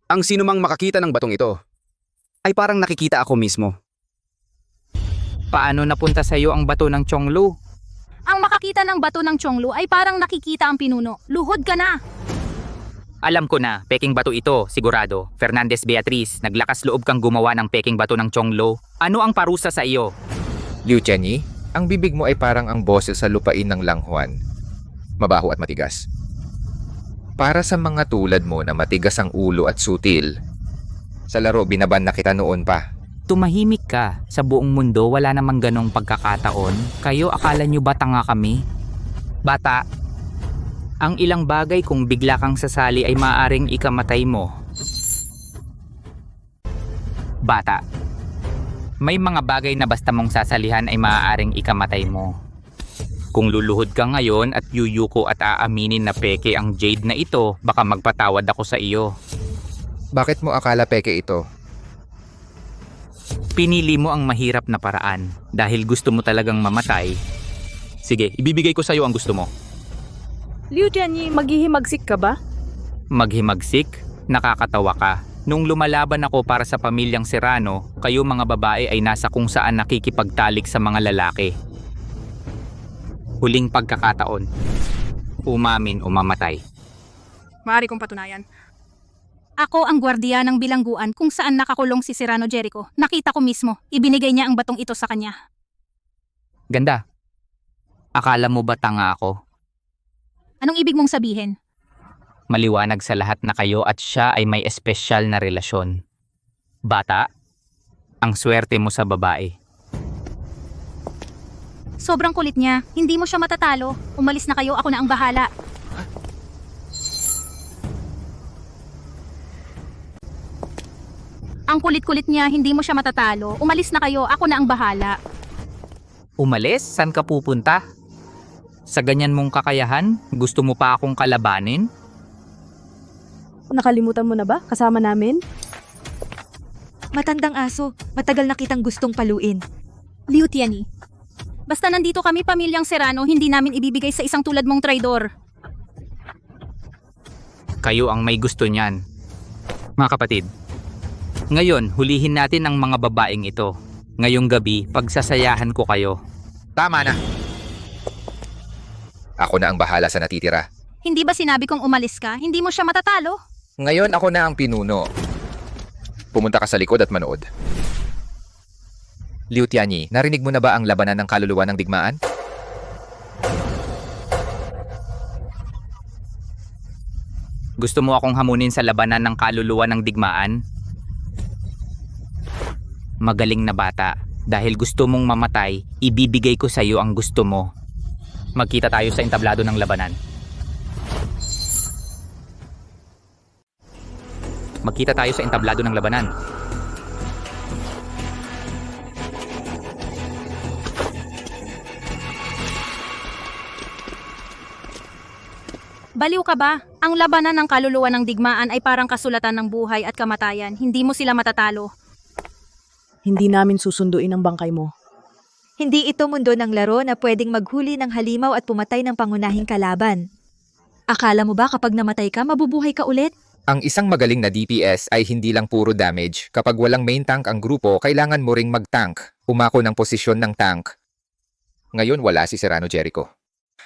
Ang sinumang makakita ng batong ito ay parang nakikita ako mismo. Paano napunta sa iyo ang bato ng Chonglu? Ang makakita ng bato ng Chonglu ay parang nakikita ang pinuno. Luhod ka na! Alam ko na, peking bato ito, sigurado. Fernandez Beatriz, naglakas loob kang gumawa ng peking bato ng Chonglo. Ano ang parusa sa iyo? Liu Tianyi, ang bibig mo ay parang ang boses sa lupain ng Langhuan. Mabaho at matigas. Para sa mga tulad mo na matigas ang ulo at sutil, sa laro binaban na kita noon pa. Tumahimik ka. Sa buong mundo, wala namang ganong pagkakataon. Kayo, akala nyo ba tanga kami? Bata, ang ilang bagay kung bigla kang sasali ay maaaring ikamatay mo. Bata, may mga bagay na basta mong sasalihan ay maaaring ikamatay mo. Kung luluhod ka ngayon at yuyuko at aaminin na peke ang jade na ito, baka magpatawad ako sa iyo. Bakit mo akala peke ito? Pinili mo ang mahirap na paraan dahil gusto mo talagang mamatay. Sige, ibibigay ko sa iyo ang gusto mo. Liu Tianyi, maghihimagsik ka ba? Maghimagsik? Nakakatawa ka. Nung lumalaban ako para sa pamilyang Serrano, kayo mga babae ay nasa kung saan nakikipagtalik sa mga lalaki. Huling pagkakataon. Umamin o mamatay. Maaari kong patunayan. Ako ang gwardiya ng bilangguan kung saan nakakulong si Serrano Jericho. Nakita ko mismo. Ibinigay niya ang batong ito sa kanya. Ganda. Akala mo ba tanga ako? Anong ibig mong sabihin? Maliwanag sa lahat na kayo at siya ay may espesyal na relasyon. Bata, ang swerte mo sa babae. Sobrang kulit niya. Hindi mo siya matatalo. Umalis na kayo, ako na ang bahala. Ang kulit-kulit niya, hindi mo siya matatalo. Umalis na kayo, ako na ang bahala. Umalis? Saan ka pupunta? Sa ganyan mong kakayahan, gusto mo pa akong kalabanin? Nakalimutan mo na ba? Kasama namin? Matandang aso, matagal na kitang gustong paluin. Liu Tianyi. Basta nandito kami pamilyang Serrano, hindi namin ibibigay sa isang tulad mong traidor. Kayo ang may gusto niyan. Mga kapatid, ngayon hulihin natin ang mga babaeng ito. Ngayong gabi, pagsasayahan ko kayo. Tama na. Ako na ang bahala sa natitira. Hindi ba sinabi kong umalis ka? Hindi mo siya matatalo? Ngayon ako na ang pinuno. Pumunta ka sa likod at manood. Liu Tianyi, narinig mo na ba ang labanan ng kaluluwa ng digmaan? Gusto mo akong hamunin sa labanan ng kaluluwa ng digmaan? Magaling na bata. Dahil gusto mong mamatay, ibibigay ko sa iyo ang gusto mo. Magkita tayo sa entablado ng labanan. Magkita tayo sa entablado ng labanan. Baliw ka ba? Ang labanan ng kaluluwa ng digmaan ay parang kasulatan ng buhay at kamatayan. Hindi mo sila matatalo. Hindi namin susunduin ang bangkay mo. Hindi ito mundo ng laro na pwedeng maghuli ng halimaw at pumatay ng pangunahing kalaban. Akala mo ba kapag namatay ka, mabubuhay ka ulit? Ang isang magaling na DPS ay hindi lang puro damage. Kapag walang main tank ang grupo, kailangan mo ring mag-tank. Umako ng posisyon ng tank. Ngayon wala si Serrano Jericho.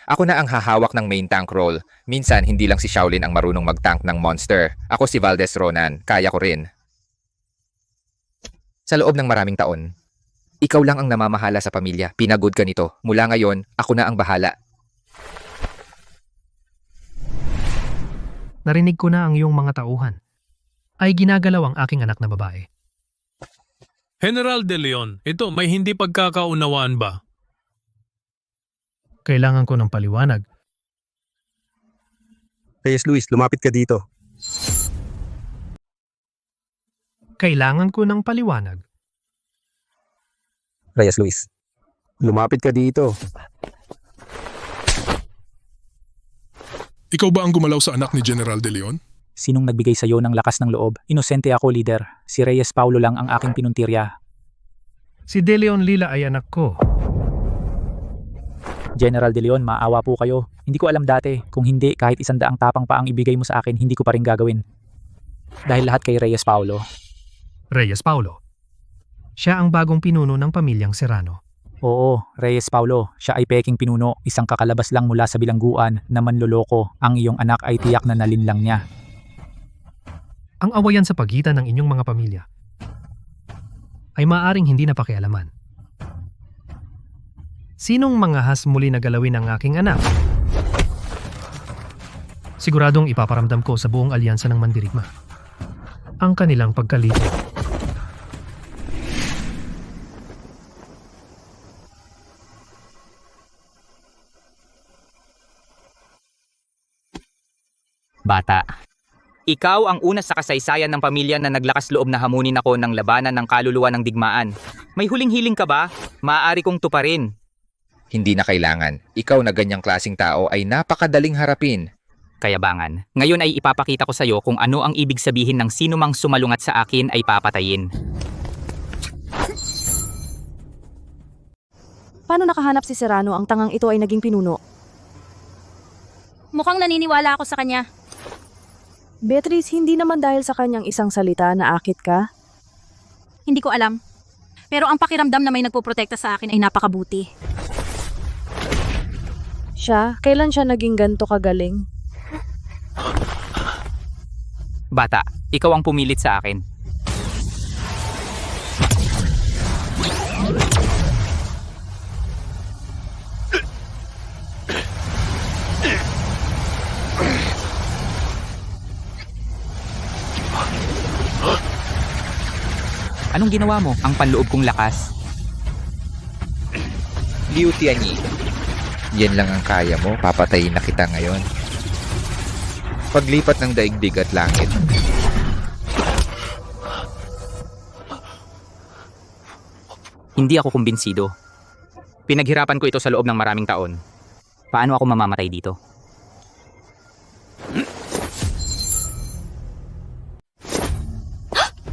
Ako na ang hahawak ng main tank role. Minsan hindi lang si Shaolin ang marunong mag-tank ng monster. Ako si Valdez Ronan. Kaya ko rin. Sa loob ng maraming taon, ikaw lang ang namamahala sa pamilya. Pinagod ka nito. Mula ngayon, ako na ang bahala. Narinig ko na ang iyong mga tauhan. Ay ginagalaw ang aking anak na babae. General De Leon, ito may hindi pagkakaunawaan ba? Kailangan ko ng paliwanag. Reyes Luis, lumapit ka dito. Kailangan ko ng paliwanag. Reyes Luis, lumapit ka dito. Ikaw ba ang gumalaw sa anak ni General De Leon? Sinong nagbigay sa'yo ng lakas ng loob? Inosente ako, leader. Si Reyes Paulo lang ang aking pinuntirya. Si De Leon Lila ay anak ko. General De Leon, maawa po kayo. Hindi ko alam dati. Kung hindi, kahit 100 tapang pa ang ibigay mo sa akin, hindi ko pa rin gagawin. Dahil lahat kay Reyes Paulo. Reyes Paulo. Siya ang bagong pinuno ng pamilyang Serrano. Oo, Reyes Paulo. Siya ay peking pinuno. Isang kakalabas lang mula sa bilangguan na manloloko. Ang iyong anak ay tiyak na nalinlang niya. Ang awayan sa pagitan ng inyong mga pamilya ay maaaring hindi na pakialaman. Sinong mga has muli na galawin ang aking anak? Siguradong ipaparamdam ko sa buong alyansa ng Mandirigma ang kanilang pagkalito. Bata. Ikaw ang una sa kasaysayan ng pamilya na naglakas loob na hamunin ako ng labanan ng kaluluwa ng digmaan. May huling-hiling ka ba? Maaari kong tuparin. Hindi na kailangan. Ikaw na ganyang klaseng tao ay napakadaling harapin. Kayabangan. Ngayon ay ipapakita ko sa iyo kung ano ang ibig sabihin ng sino mang sumalungat sa akin ay papatayin. Paano nakahanap si Serrano ang tangang ito ay naging pinuno? Mukhang naniniwala ako sa kanya. Beatrice, hindi naman dahil sa kanyang isang salita na akit ka? Hindi ko alam. Pero ang pakiramdam na may nagpoprotekta sa akin ay napakabuti. Siya? Kailan siya naging ganto kagaling? Bata, ikaw ang pumilit sa akin. Anong ginawa mo? Ang panloob kong lakas. Liu Tianyi, yan lang ang kaya mo, papatayin na kita ngayon. Paglipat ng daigdig at langit. Hindi ako kumbinsido. Pinaghirapan ko ito sa loob ng maraming taon. Paano ako mamamatay dito?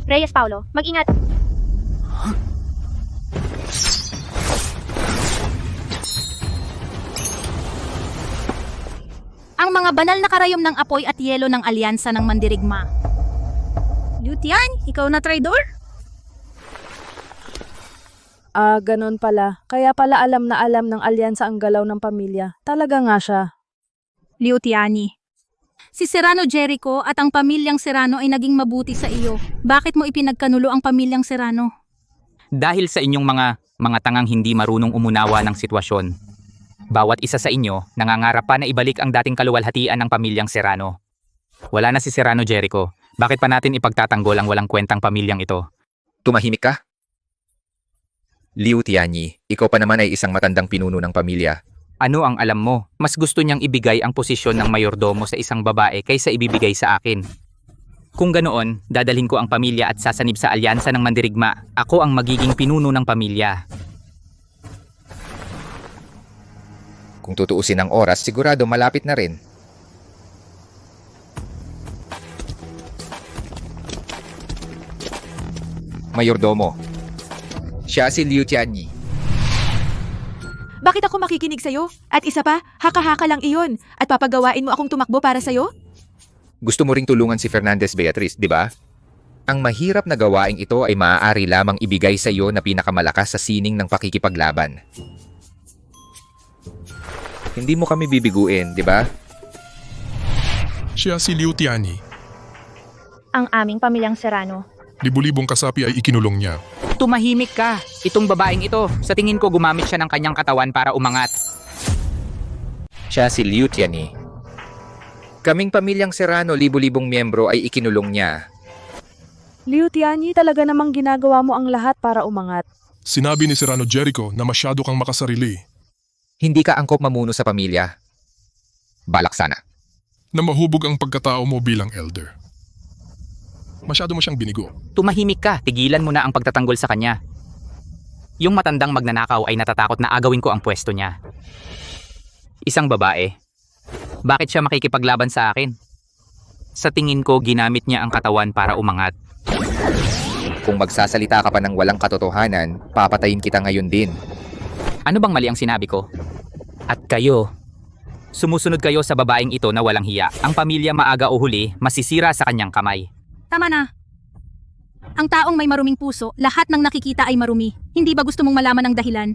Reyes Paulo, mag-ingat. Ang mga banal na karayom ng apoy at yelo ng alyansa ng Mandirigma. Liu Tian, ikaw na traidor? Ganon pala. Kaya pala alam na alam ng alyansa ang galaw ng pamilya. Talaga nga siya. Liu Tiani. Si Serrano Jericho at ang pamilyang Serrano ay naging mabuti sa iyo. Bakit mo ipinagkanulo ang pamilyang Serrano? Dahil sa inyong mga tangang hindi marunong umunawa ng sitwasyon. Bawat isa sa inyo nangangarap pa na ibalik ang dating kaluwalhatian ng pamilyang Serrano. Wala na si Serrano Jericho. Bakit pa natin ipagtatanggol ang walang kwentang pamilyang ito? Tumahimik ka? Liu Tianyi, ikaw pa naman ay isang matandang pinuno ng pamilya. Ano ang alam mo? Mas gusto niyang ibigay ang posisyon ng mayordomo sa isang babae kaysa ibibigay sa akin. Kung ganoon, dadalhin ko ang pamilya at sasanib sa alyansa ng Mandirigma. Ako ang magiging pinuno ng pamilya. Kung tutuusin ang oras, sigurado malapit na rin. mayordomo. Siya si Liu Tianyi. Bakit ako makikinig sa'yo? At isa pa, haka-haka lang iyon. At papagawain mo akong tumakbo para sa'yo? Gusto mo ring tulungan si Fernandez Beatriz, di ba? Ang mahirap na gawaing ito ay maaari lamang ibigay sa iyo na pinakamalakas sa sining ng pakikipaglaban. Hindi mo kami bibiguin, di ba? Siya si Liu Tianyi. Ang aming pamilyang Serrano. Libu-libong kasapi ay ikinulong niya. Tumahimik ka. Itong babaeng ito, sa tingin ko gumamit siya ng kanyang katawan para umangat. Siya si Liu Tianyi. Kaming pamilyang Serrano, libu-libong miyembro ay ikinulong niya. Liu Tianyi, talaga namang ginagawa mo ang lahat para umangat. Sinabi ni Serrano Jericho na masyado kang makasarili. Hindi ka angkop mamuno sa pamilya. Balak sana. Na mahubog ang pagkatao mo bilang elder. Masyado mo siyang binigo. Tumahimik ka, tigilan mo na ang pagtatanggol sa kanya. Yung matandang magnanakaw ay natatakot na agawin ko ang pwesto niya. Isang babae. Bakit siya makikipaglaban sa akin? Sa tingin ko, ginamit niya ang katawan para umangat. Kung magsasalita ka pa ng walang katotohanan, papatayin kita ngayon din. Ano bang mali ang sinabi ko? At kayo, sumusunod kayo sa babaeng ito na walang hiya. Ang pamilya maaga o huli, masisira sa kanyang kamay. Tama na. Ang taong may maruming puso, lahat ng nakikita ay marumi. Hindi ba gusto mong malaman ang dahilan?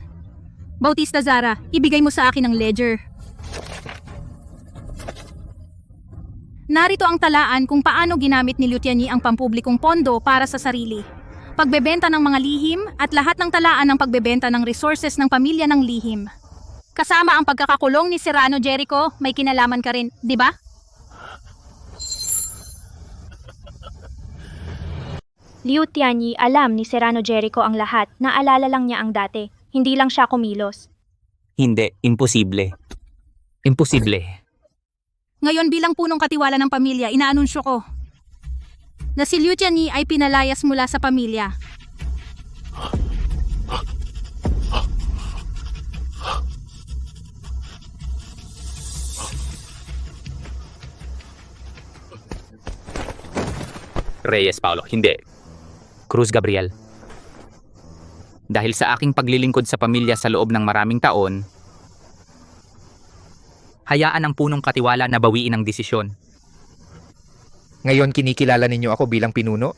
Bautista Zara, ibigay mo sa akin ang ledger. Narito ang talaan kung paano ginamit ni Liu Tianyi ang pampublikong pondo para sa sarili. Pagbebenta ng mga lihim at lahat ng talaan ng pagbebenta ng resources ng pamilya ng lihim. Kasama ang pagkakakulong ni Serrano Jericho, may kinalaman ka rin, di ba? Liu Tianyi, alam ni Serrano Jericho ang lahat. Naalala lang niya ang dati. Hindi lang siya kumilos. Hindi, imposible. Imposible. Ngayon bilang punong katiwala ng pamilya, inaanunsyo ko na si Liu Tianyi ay pinalayas mula sa pamilya. Reyes Paulo, hindi. Cruz Gabriel. Dahil sa aking paglilingkod sa pamilya sa loob ng maraming taon, hayaan ang punong katiwala na bawiin ang desisyon. Ngayon kinikilala ninyo ako bilang pinuno?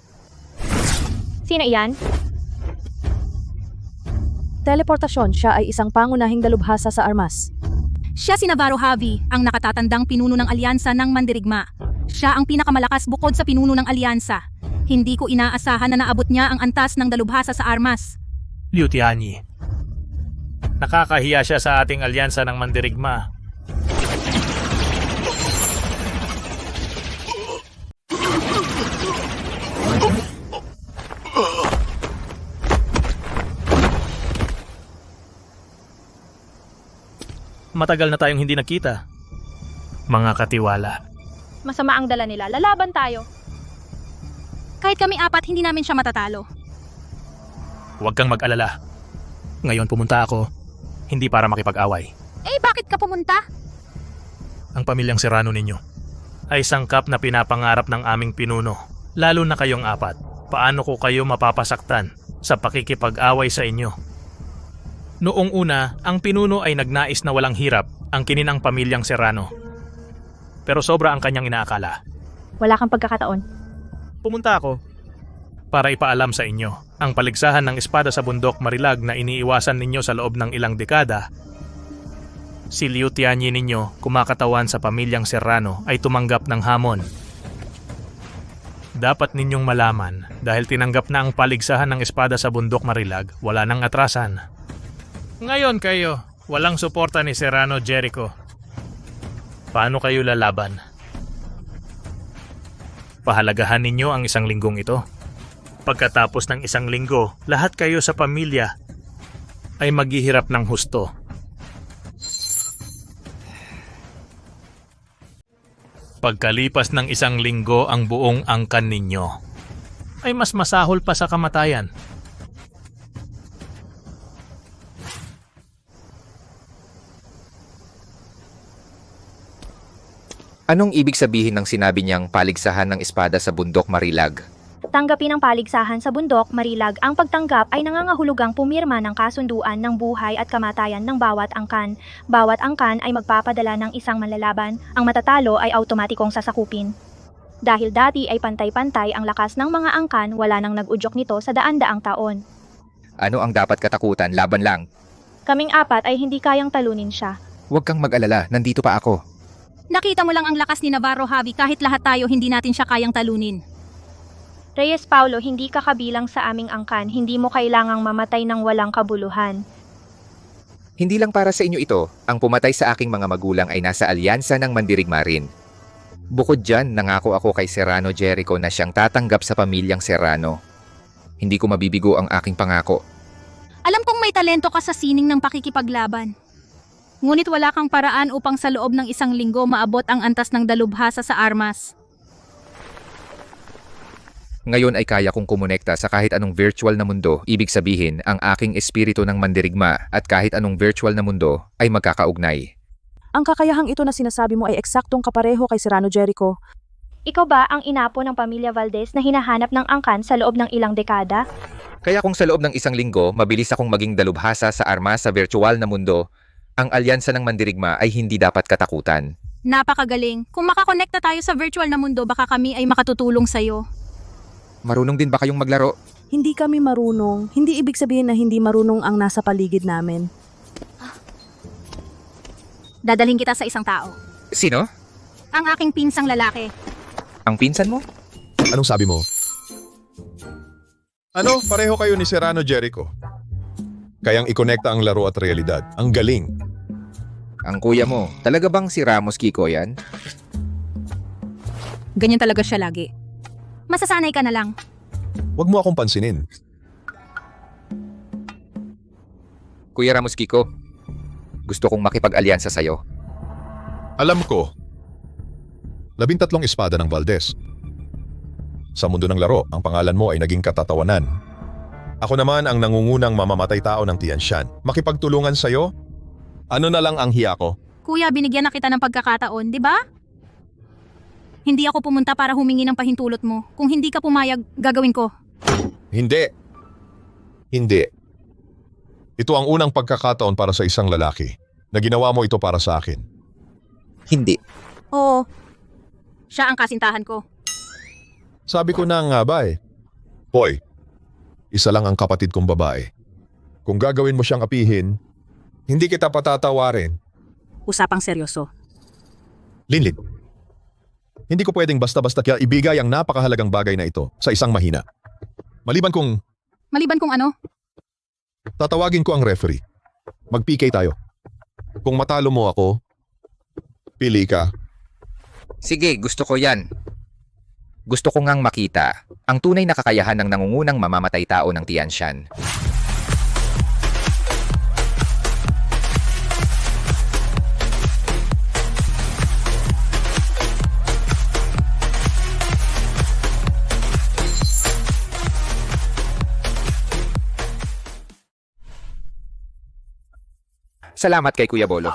Sino iyan? Teleportasyon, siya ay isang pangunahing dalubhasa sa armas. Siya si Navarro Javi, ang nakatatandang pinuno ng alyansa ng Mandirigma. Siya ang pinakamalakas bukod sa pinuno ng alyansa. Hindi ko inaasahan na naabot niya ang antas ng dalubhasa sa armas. Liu Tianyi. Nakakahiya siya sa ating alyansa ng Mandirigma. Matagal na tayong hindi nakita. Mga katiwala. Masama ang dala nila. Lalaban tayo. Kahit kami apat, hindi namin siya matatalo. Huwag kang mag-alala. Ngayon pumunta ako, hindi para makipag-away. Eh, bakit ka pumunta? Ang pamilyang Serrano ninyo ay sangkap na pinapangarap ng aming pinuno, lalo na kayong apat. Paano ko kayo mapapasaktan sa pakikipag-away sa inyo? Noong una, ang pinuno ay nagnais na walang hirap ang kininang pamilyang Serrano. Pero sobra ang kanyang inaakala. Wala kang pagkakataon. Pumunta ako para ipaalam sa inyo ang paligsahan ng espada sa bundok Marilag na iniiwasan ninyo sa loob ng ilang dekada. Si Liu Tianyi ninyo, kumakatawan sa pamilyang Serrano, ay tumanggap ng hamon. Dapat ninyong malaman, dahil tinanggap na ang paligsahan ng espada sa bundok Marilag, wala nang atrasan. Ngayon kayo, walang suporta ni Serrano Jericho. Paano kayo lalaban? Pahalagahan ninyo ang isang linggong ito. Pagkatapos ng isang linggo, lahat kayo sa pamilya ay maghihirap ng husto. Pagkalipas ng isang linggo ang buong angkan ninyo, ay mas masahol pa sa kamatayan. Anong ibig sabihin ng sinabi niyang paligsahan ng espada sa bundok Marilag? Tanggapin ang paligsahan sa bundok, Marilag. Ang pagtanggap ay nangangahulugang pumirma ng kasunduan ng buhay at kamatayan ng bawat angkan. Bawat angkan ay magpapadala ng isang manlalaban. Ang matatalo ay automatikong sasakupin. Dahil dati ay pantay-pantay ang lakas ng mga angkan, wala nang nag-udyok nito sa daan-daang taon. Ano ang dapat katakutan? Laban lang. Kaming apat ay hindi kayang talunin siya. Huwag kang mag-alala, nandito pa ako. Nakita mo lang ang lakas ni Navarro, Javi. Kahit lahat tayo, hindi natin siya kayang talunin. Reyes Paulo, hindi ka kabilang sa aming angkan. Hindi mo kailangang mamatay ng walang kabuluhan. Hindi lang para sa inyo ito, ang pumatay sa aking mga magulang ay nasa alyansa ng mandirigma rin. Bukod dyan, nangako ako kay Serrano Jericho na siyang tatanggap sa pamilyang Serrano. Hindi ko mabibigo ang aking pangako. Alam kong may talento ka sa sining ng pakikipaglaban. Ngunit wala kang paraan upang sa loob ng 1 linggo maabot ang antas ng dalubhasa sa armas. Ngayon ay kaya kong kumonekta sa kahit anong virtual na mundo, ibig sabihin ang aking espiritu ng mandirigma at kahit anong virtual na mundo ay magkakaugnay. Ang kakayahang ito na sinasabi mo ay eksaktong kapareho kay Serrano Jericho. Ikaw ba ang inapo ng pamilya Valdez na hinahanap ng angkan sa loob ng ilang dekada? Kaya kung sa loob ng 1 linggo, mabilis akong maging dalubhasa sa armas sa virtual na mundo, ang alyansa ng mandirigma ay hindi dapat katakutan. Napakagaling. Kung makakonekta tayo sa virtual na mundo, baka kami ay makatutulong sa'yo. Marunong din ba kayong maglaro? Hindi kami marunong. Hindi ibig sabihin na hindi marunong ang nasa paligid namin. Dadalhin kita sa isang tao. Sino? Ang aking pinsang lalaki. Ang pinsan mo? Anong sabi mo? Ano? Pareho kayo ni Serrano Jericho. Kayang ikonekta ang laro at realidad. Ang galing. Ang kuya mo, talaga bang si Ramos Kiko yan? Ganyan talaga siya lagi. Masasanay ka na lang. Huwag mo akong pansinin. Kuya Ramos Kiko, gusto kong makipag-alyansa sa'yo. Alam ko. 13 espada ng Valdez. Sa mundo ng laro, ang pangalan mo ay naging katatawanan. Ako naman ang nangungunang mamamatay tao ng Tianshan. Makipagtulungan sa'yo? Ano na lang ang hiya ko? Kuya, binigyan na kita ng pagkakataon, di ba? Hindi ako pumunta para humingi ng pahintulot mo. Kung hindi ka pumayag, gagawin ko. Hindi. Hindi. Ito ang unang pagkakataon para sa isang lalaki na ginawa mo ito para sa akin. Hindi. Oo. Siya ang kasintahan ko. Sabi ko na nga ba eh. Boy, isa lang ang kapatid kong babae. Kung gagawin mo siyang apihin, hindi kita patatawarin. Usapang seryoso. Linlin, hindi ko pwedeng basta-basta kaya ibigay ang napakahalagang bagay na ito sa isang mahina. Maliban kung ano? tatawagin ko ang referee. Mag-PK tayo. Kung matalo mo ako, pili ka. Sige, gusto ko yan. Gusto ko ngang makita ang tunay na kakayahan ng nangungunang mamamatay tao ng Tianshan. Salamat kay Kuya Bolo.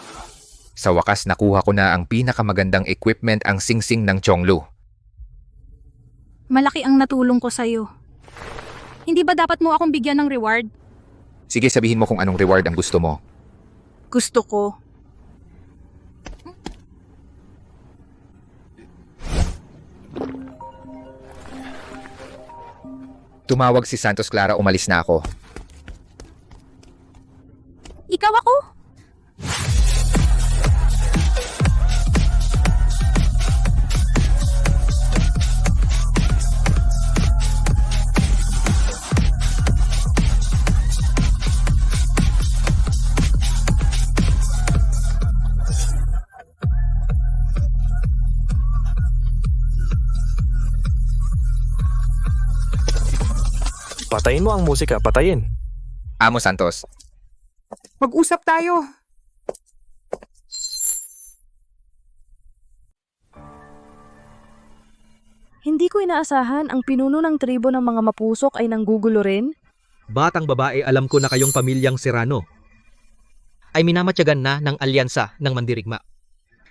Sa wakas nakuha ko na ang pinakamagandang equipment, ang singsing ng Chonglu. Malaki ang natulong ko sa'yo. Hindi ba dapat mo akong bigyan ng reward? Sige, sabihin mo kung anong reward ang gusto mo. Gusto ko. Tumawag si Santos Clara, umalis na ako. Ikaw ako? Patayin mo ang musika, patayin. Amo Santos. Mag-usap tayo. Hindi ko inaasahan ang pinuno ng tribo ng mga mapusok ay nanggugulo rin. Batang babae, alam ko na kayong pamilyang Serrano ay minamatyagan na ng alyansa ng mandirigma.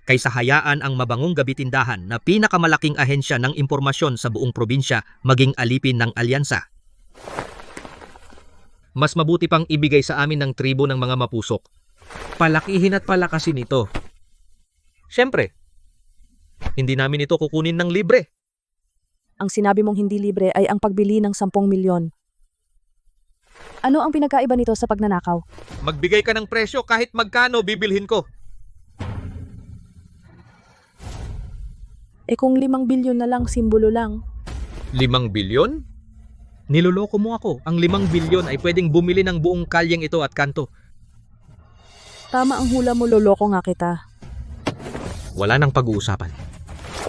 kaysa hayaan ang Mabangong Gabi Tindahan na pinakamalaking ahensya ng impormasyon sa buong probinsya maging alipin ng alyansa. Mas mabuti pang ibigay sa amin ng tribo ng mga mapusok. Palakihin at palakasin ito. Siyempre, hindi namin ito kukunin ng libre. Ang sinabi mong hindi libre ay ang pagbili ng 10 milyon. Ano ang pinagkaiba nito sa pagnanakaw? Magbigay ka ng presyo kahit magkano bibilhin ko. Kung 5 bilyon na lang, simbolo lang. 5 bilyon? Niloloko mo ako. Ang 5 bilyon ay pwedeng bumili ng buong kalyeng ito at kanto. Tama ang hula mo, loloko nga kita. Wala nang pag-uusapan.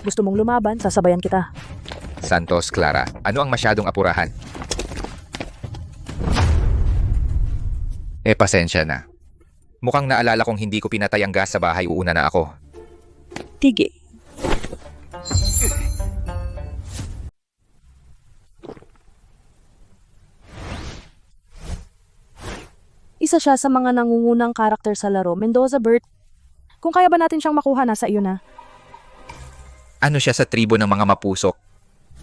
Gusto mong lumaban, sasabayan kita. Santos, Clara, ano ang masyadong apurahan? Pasensya na. Mukhang naalala kong hindi ko pinatay ang gas sa bahay, uuna na ako. Tige. Isa siya sa mga nangungunang karakter sa laro, Mendoza Bert. Kung kaya ba natin siyang makuha, nasa iyo na. Ano siya sa tribo ng mga mapusok?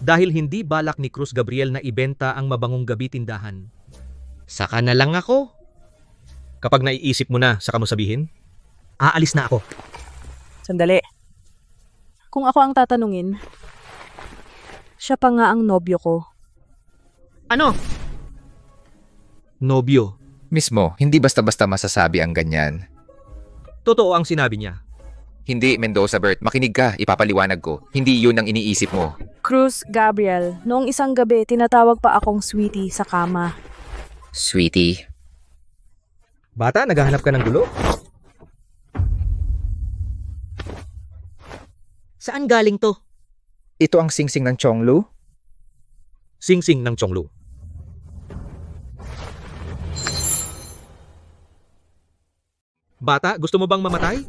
Dahil hindi balak ni Cruz Gabriel na ibenta ang Mabangong Gabi Tindahan. Saka na lang ako. Kapag naiisip mo na, saka mo sabihin, aalis na ako. Sandali. Kung ako ang tatanungin, siya pa nga ang nobyo ko. Ano? Nobyo. Mismo, hindi basta-basta masasabi ang ganyan. Totoo ang sinabi niya. Hindi, Mendoza Bert, makinig ka, ipapaliwanag ko. Hindi yun ang iniisip mo. Cruz Gabriel, noong isang gabi, tinatawag pa akong sweetie sa kama. Sweetie. Bata, naghahanap ka ng gulo? Saan galing to? Ito ang singsing ng Chonglu? Singsing ng Chonglu. Bata, gusto mo bang mamatay?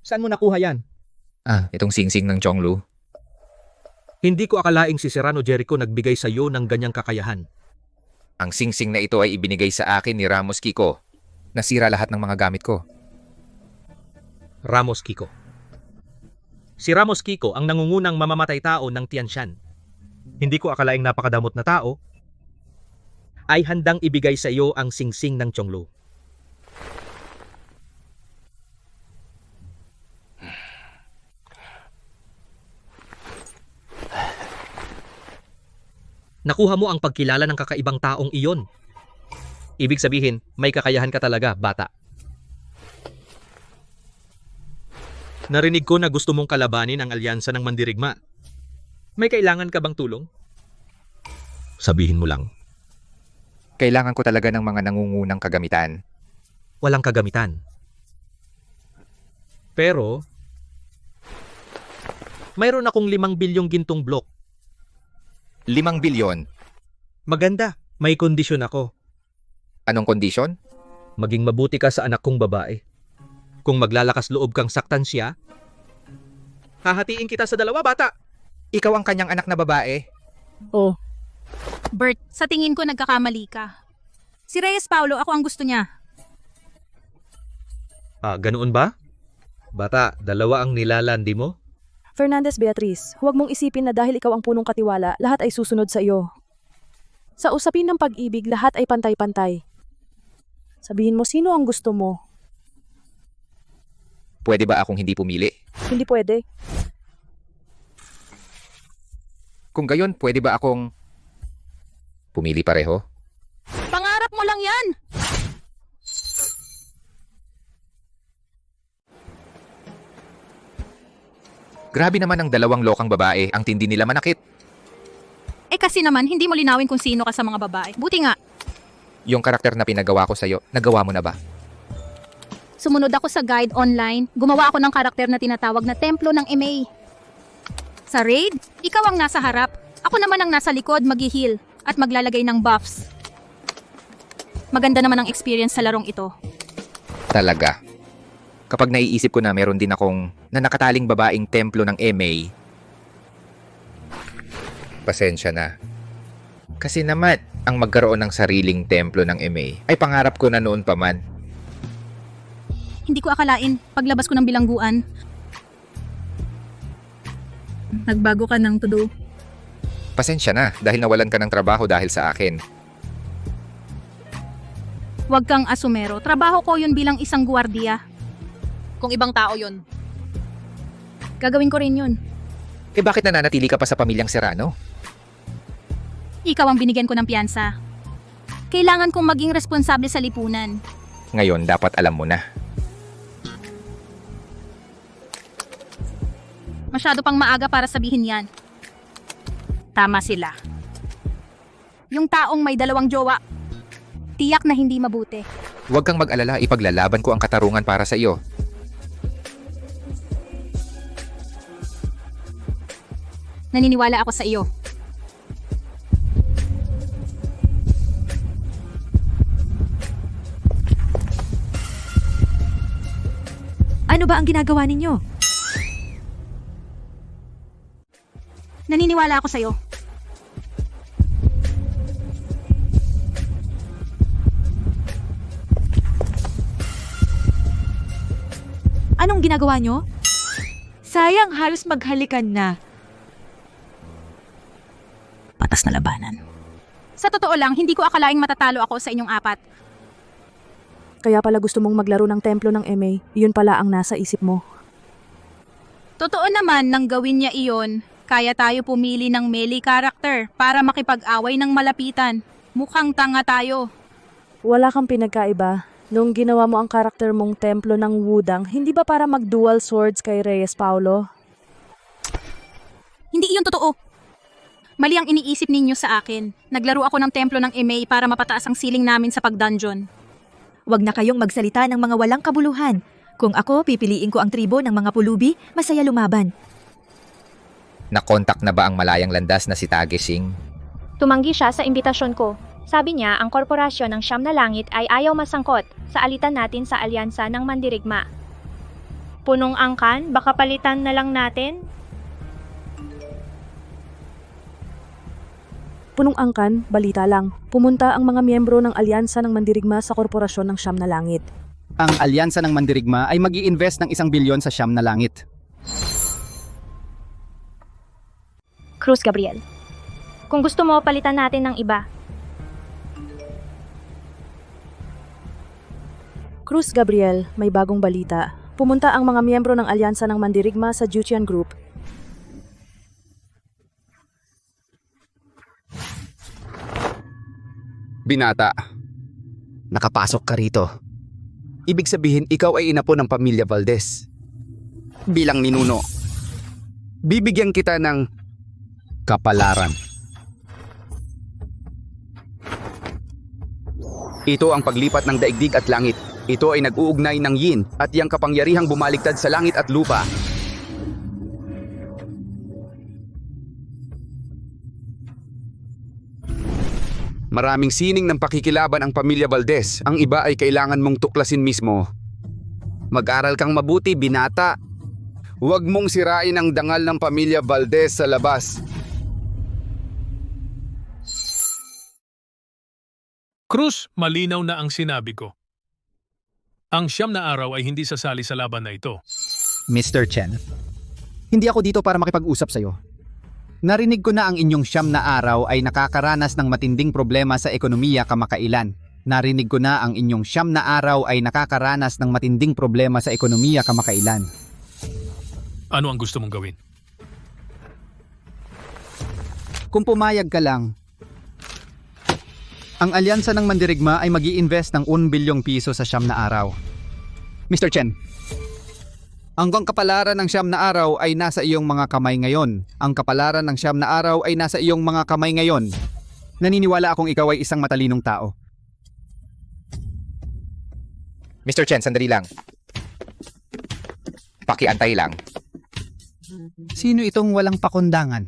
Saan mo nakuha yan? Itong singsing ng Chonglu. Hindi ko akalaing si Serrano Jericho nagbigay sa iyo ng ganyang kakayahan. Ang singsing na ito ay ibinigay sa akin ni Ramos Kiko. Nasira lahat ng mga gamit ko. Ramos Kiko. Si Ramos Kiko ang nangungunang mamamatay tao ng Tianshan. Hindi ko akalaing napakadamot na tao ay handang ibigay sa iyo ang singsing ng Chonglu. Nakuha mo ang pagkilala ng kakaibang taong iyon. Ibig sabihin, may kakayahan ka talaga, bata. Narinig ko na gusto mong kalabanin ang alyansa ng mandirigma. May kailangan ka bang tulong? Sabihin mo lang. Kailangan ko talaga ng mga nangungunang kagamitan. Walang kagamitan. Pero, mayroon akong 5 bilyong gintong block. 5 bilyon? Maganda, may kondisyon ako. Anong kondisyon? Maging mabuti ka sa anak kong babae. Kung maglalakas loob kang saktan siya, hahatiin kita sa 2, bata. Ikaw ang kanyang anak na babae? Oh. Bert, sa tingin ko nagkakamali ka. Si Reyes Paulo, ako ang gusto niya. Ganoon ba? Bata, 2 ang nilalandi mo? Fernandez Beatriz, huwag mong isipin na dahil ikaw ang punong katiwala, lahat ay susunod sa iyo. Sa usapin ng pag-ibig, lahat ay pantay-pantay. Sabihin mo, sino ang gusto mo? Pwede ba akong hindi pumili? Hindi pwede. Kung gayon, pwede ba akong pumili pareho? Pangarap mo lang yan! Grabe naman ang 2 lokang babae, ang tindi nila manakit. Kasi naman, hindi mo linawin kung sino ka sa mga babae. Buti nga, Yung karakter na pinagawa ko sa'yo, nagawa mo na ba? sumunod ako sa guide online, gumawa ako ng karakter na tinatawag na Templo ng MA. Sa raid, ikaw ang nasa harap, ako naman ang nasa likod mag-heal at maglalagay ng buffs. Maganda naman ang experience sa larong ito. Talaga. Kapag naiisip ko na meron din akong nakataling babaeng templo ng MA, pasensya na. Kasi naman, ang magkaroon ng sariling templo ng MA ay pangarap ko na noon pa man. Hindi ko akalain, paglabas ko ng bilangguan. Nagbago ka ng todo. Pasensya na dahil nawalan ka ng trabaho dahil sa akin. Huwag kang asumero. Trabaho ko yun bilang isang guwardiya. Kung ibang tao yun. Gagawin ko rin yun. Eh bakit nananatili ka pa sa pamilyang Serrano? Ikaw ang binigyan ko ng piyansa. Kailangan kong maging responsable sa lipunan. Ngayon dapat alam mo na. Masyado pang maaga para sabihin yan. Tama sila. Yung taong may 2 jowa, tiyak na hindi mabuti. Huwag kang mag-alala, ipaglalaban ko ang katarungan para sa iyo. Naniniwala ako sa iyo. Ano ba ang ginagawa ninyo? Naniniwala ako sa iyo. Anong ginagawa nyo? Sayang, halos maghalikan na. Patas na labanan. Sa totoo lang, hindi ko akalaing matatalo ako sa inyong 4. Kaya pala gusto mong maglaro ng templo ng MA, yun pala ang nasa isip mo. Totoo naman nang gawin niya iyon, kaya tayo pumili ng melee character para makipag-away ng malapitan. Mukhang tanga tayo. Wala kang pinagkaiba. Nung ginawa mo ang karakter mong templo ng Wudang, hindi ba para mag-dual swords kay Reyes Paulo? Hindi iyon totoo. Mali ang iniisip ninyo sa akin. Naglaro ako ng templo ng MA para mapataas ang ceiling namin sa pag-dungeon. Huwag na kayong magsalita ng mga walang kabuluhan. Kung ako, pipiliin ko ang tribo ng mga pulubi, masaya lumaban. Nakontak na ba ang malayang landas na si Tagesing? Tumanggi siya sa imbitasyon ko. Sabi niya ang korporasyon ng Siyam na Langit ay ayaw masangkot sa alitan natin sa alyansa ng Mandirigma. Punong angkan, baka palitan na lang natin? Punong angkan, balita lang. Pumunta ang mga miyembro ng alyansa ng Mandirigma sa korporasyon ng Siyam na Langit. Ang alyansa ng Mandirigma ay mag-i-invest ng 1 bilyon sa Siyam na Langit. Cruz Gabriel. Kung gusto mo, palitan natin ng iba. Cruz Gabriel, may bagong balita. Pumunta ang mga miyembro ng alyansa ng Mandirigma sa Jutian Group. Binata, nakapasok ka rito. Ibig sabihin, ikaw ay inapo ng pamilya Valdez. Bilang ninuno, bibigyan kita ng kapalaran. Ito ang paglipat ng daigdig at langit. Ito ay nag-uugnay ng yin at iyang kapangyarihang bumaligtad sa langit at lupa. Maraming sining ng pakikilaban ang pamilya Valdez. Ang iba ay kailangan mong tuklasin mismo. Mag-aral kang mabuti, binata. Huwag mong sirain ang dangal ng pamilya Valdez sa labas. Cruz, malinaw na ang sinabi ko. Ang 9 na araw ay hindi sasali sa laban na ito. Mr. Chen, hindi ako dito para makipag-usap sa'yo. Narinig ko na ang inyong 9 na araw ay nakakaranas ng matinding problema sa ekonomiya kamakailan. Narinig ko na ang inyong 9 na araw ay nakakaranas ng matinding problema sa ekonomiya kamakailan. Ano ang gusto mong gawin? Kung pumayag ka lang, ang alyansa ng Mandirigma ay mag-i-invest ng 1 bilyong piso sa 9 na araw. Mr. Chen, ang kapalaran ng 9 na araw ay nasa iyong mga kamay ngayon. Ang kapalaran ng 9 na araw ay nasa iyong mga kamay ngayon. Naniniwala akong ikaw ay isang matalinong tao. Mr. Chen, sandali lang. Pakiantay lang. Sino itong walang pakundangan?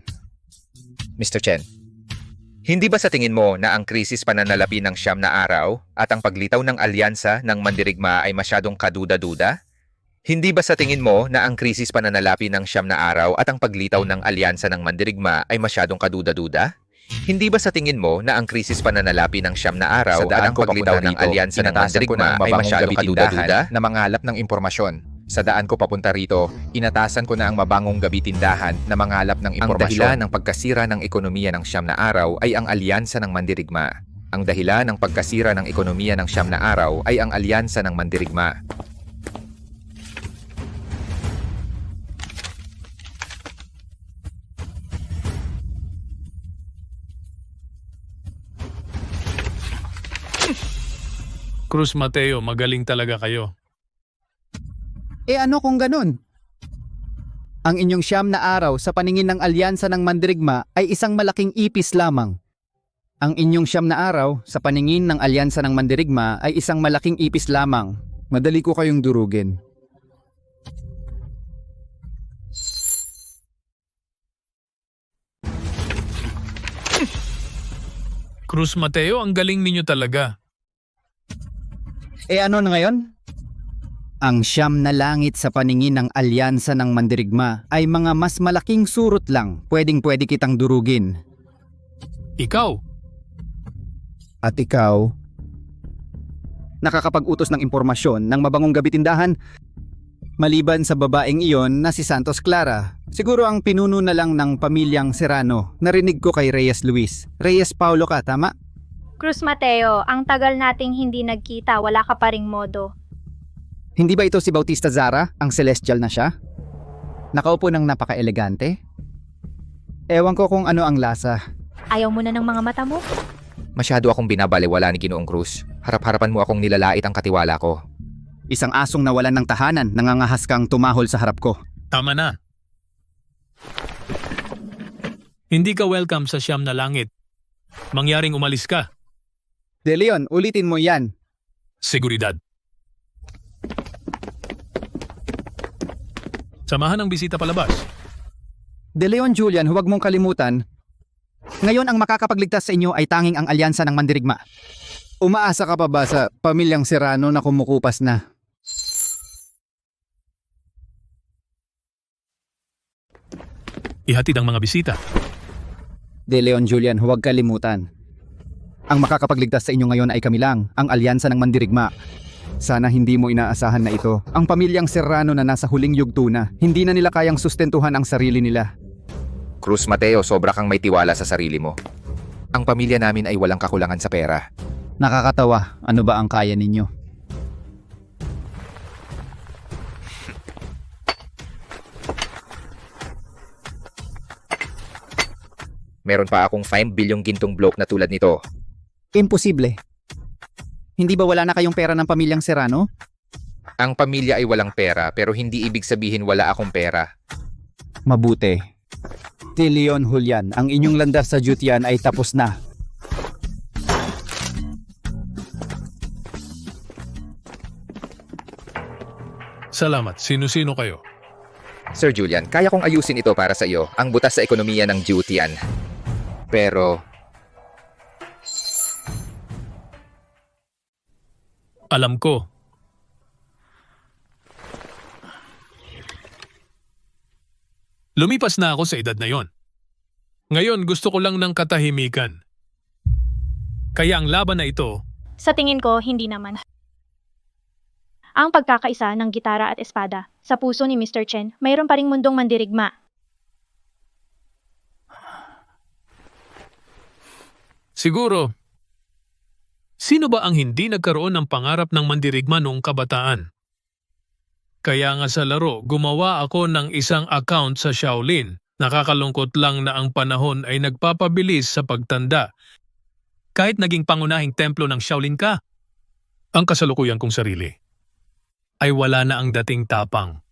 Mr. Chen, hindi ba sa tingin mo na ang krisis pananalapi ng 9 na araw at ang paglitaw ng alyansa ng Mandirigma ay masyadong kaduda-duda? Hindi ba sa tingin mo na ang krisis pananalapi ng 9 na araw at ang paglitaw ng alyansa ng Mandirigma ay masyadong kaduda-duda? Hindi ba sa tingin mo na ang krisis pananalapi ng siyam na araw Sa daan at ang ko paglitaw papunta ng rito, alyansa ng inatasan ko na mandirigma ang ay mabangong masyadong gabi-tindahan kaduda-duda na mangalap ng impormasyon? Sa daan ko papunta rito, inatasan ko na ang mabangong gabi tindahan na mangalap ng impormasyon. Ang dahilan ng pagkasira ng ekonomiya ng siyam na araw ay ang alyansa ng mandirigma. Ang dahilan ng pagkasira ng ekonomiya ng siyam na araw ay ang alyansa ng mandirigma. Cruz Mateo, magaling talaga kayo. Ano kung ganun? Ang inyong siyam na araw sa paningin ng alyansa ng mandirigma ay isang malaking ipis lamang. Ang inyong siyam na araw sa paningin ng alyansa ng mandirigma ay isang malaking ipis lamang. Madali ko kayong durugin. Cruz Mateo, ang galing ninyo talaga. Ano na ngayon? Ang siyam na langit sa paningin ng alyansa ng mandirigma ay mga mas malaking surot lang. Pwedeng-pwede kitang durugin. Ikaw? At ikaw? Nakakapag-utos ng impormasyon ng mabangong gabi tindahan? Maliban sa babaeng iyon na si Santos Clara, siguro ang pinuno na lang ng pamilyang Serrano. Narinig ko kay Reyes Luis. Reyes Paulo ka, tama? Cruz Mateo, ang tagal nating hindi nagkita, wala ka pa ring modo. Hindi ba ito si Bautista Zara, ang celestial na siya? Nakaupo ng napaka-elegante? Ewan ko kung ano ang lasa. Ayaw mo na ng mga mata mo? Masyado akong binabaliwala ni Ginoong Cruz. Harap-harapan mo akong nilalait ang katiwala ko. Isang asong nawalan ng tahanan, nangangahas kang tumahol sa harap ko. Tama na. Hindi ka welcome sa siyam na langit. Mangyaring umalis ka. De Leon, ulitin mo yan. Seguridad. Samahan ang bisita palabas. De Leon Julian, huwag mong kalimutan. Ngayon ang makakapagligtas sa inyo ay tanging ang alyansa ng mandirigma. Umaasa ka pa ba sa pamilyang Serrano na kumukupas na? Ihatid ang mga bisita. De Leon Julian, huwag kalimutan. Ang makakapagligtas sa inyo ngayon ay kami lang, ang alyansa ng mandirigma. Sana hindi mo inaasahan na ito. Ang pamilyang Serrano na nasa huling yugto na, hindi na nila kayang sustentuhan ang sarili nila. Cruz Mateo, sobra kang may tiwala sa sarili mo. Ang pamilya namin ay walang kakulangan sa pera. Nakakatawa, ano ba ang kaya ninyo? Meron pa akong 5 bilyong gintong bloke na tulad nito. Imposible. Hindi ba wala na kayong pera ng pamilyang Serrano? Ang pamilya ay walang pera pero hindi ibig sabihin wala akong pera. Mabuti. De Leon Julian, ang inyong landas sa Jutian ay tapos na. Salamat. Sino-sino kayo? Sir Julian, kaya kong ayusin ito para sa iyo, ang butas sa ekonomiya ng Jutian. Pero Alam ko. Lumipas na ako sa edad na yon. Ngayon gusto ko lang ng katahimikan. Kaya ang laban na ito, Sa tingin ko, hindi naman. Ang pagkakaisa ng gitara at espada, sa puso ni Mr. Chen, mayroon pa ring mundong mandirigma. siguro, sino ba ang hindi nagkaroon ng pangarap ng mandirigma noong kabataan? Kaya nga sa laro, gumawa ako ng isang account sa Shaolin. Nakakalungkot lang na ang panahon ay nagpapabilis sa pagtanda. Kahit naging pangunahing templo ng Shaolin ka, ang kasalukuyan kong sarili ay wala na ang dating tapang.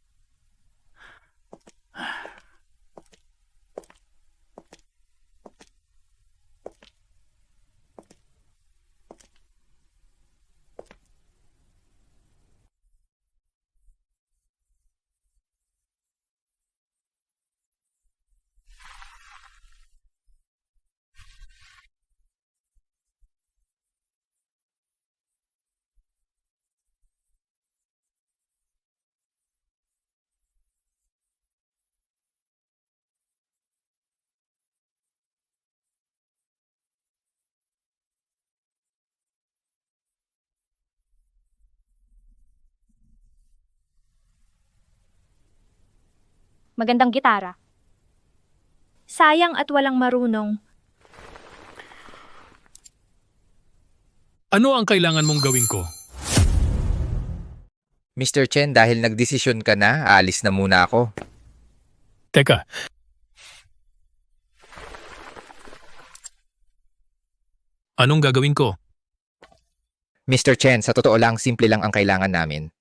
magandang gitara. Sayang at walang marunong. Ano ang kailangan mong gawin ko? Mr. Chen, dahil nagdesisyon ka na, aalis na muna ako. Teka. Anong gagawin ko? Mr. Chen, sa totoo lang, simple lang ang kailangan namin.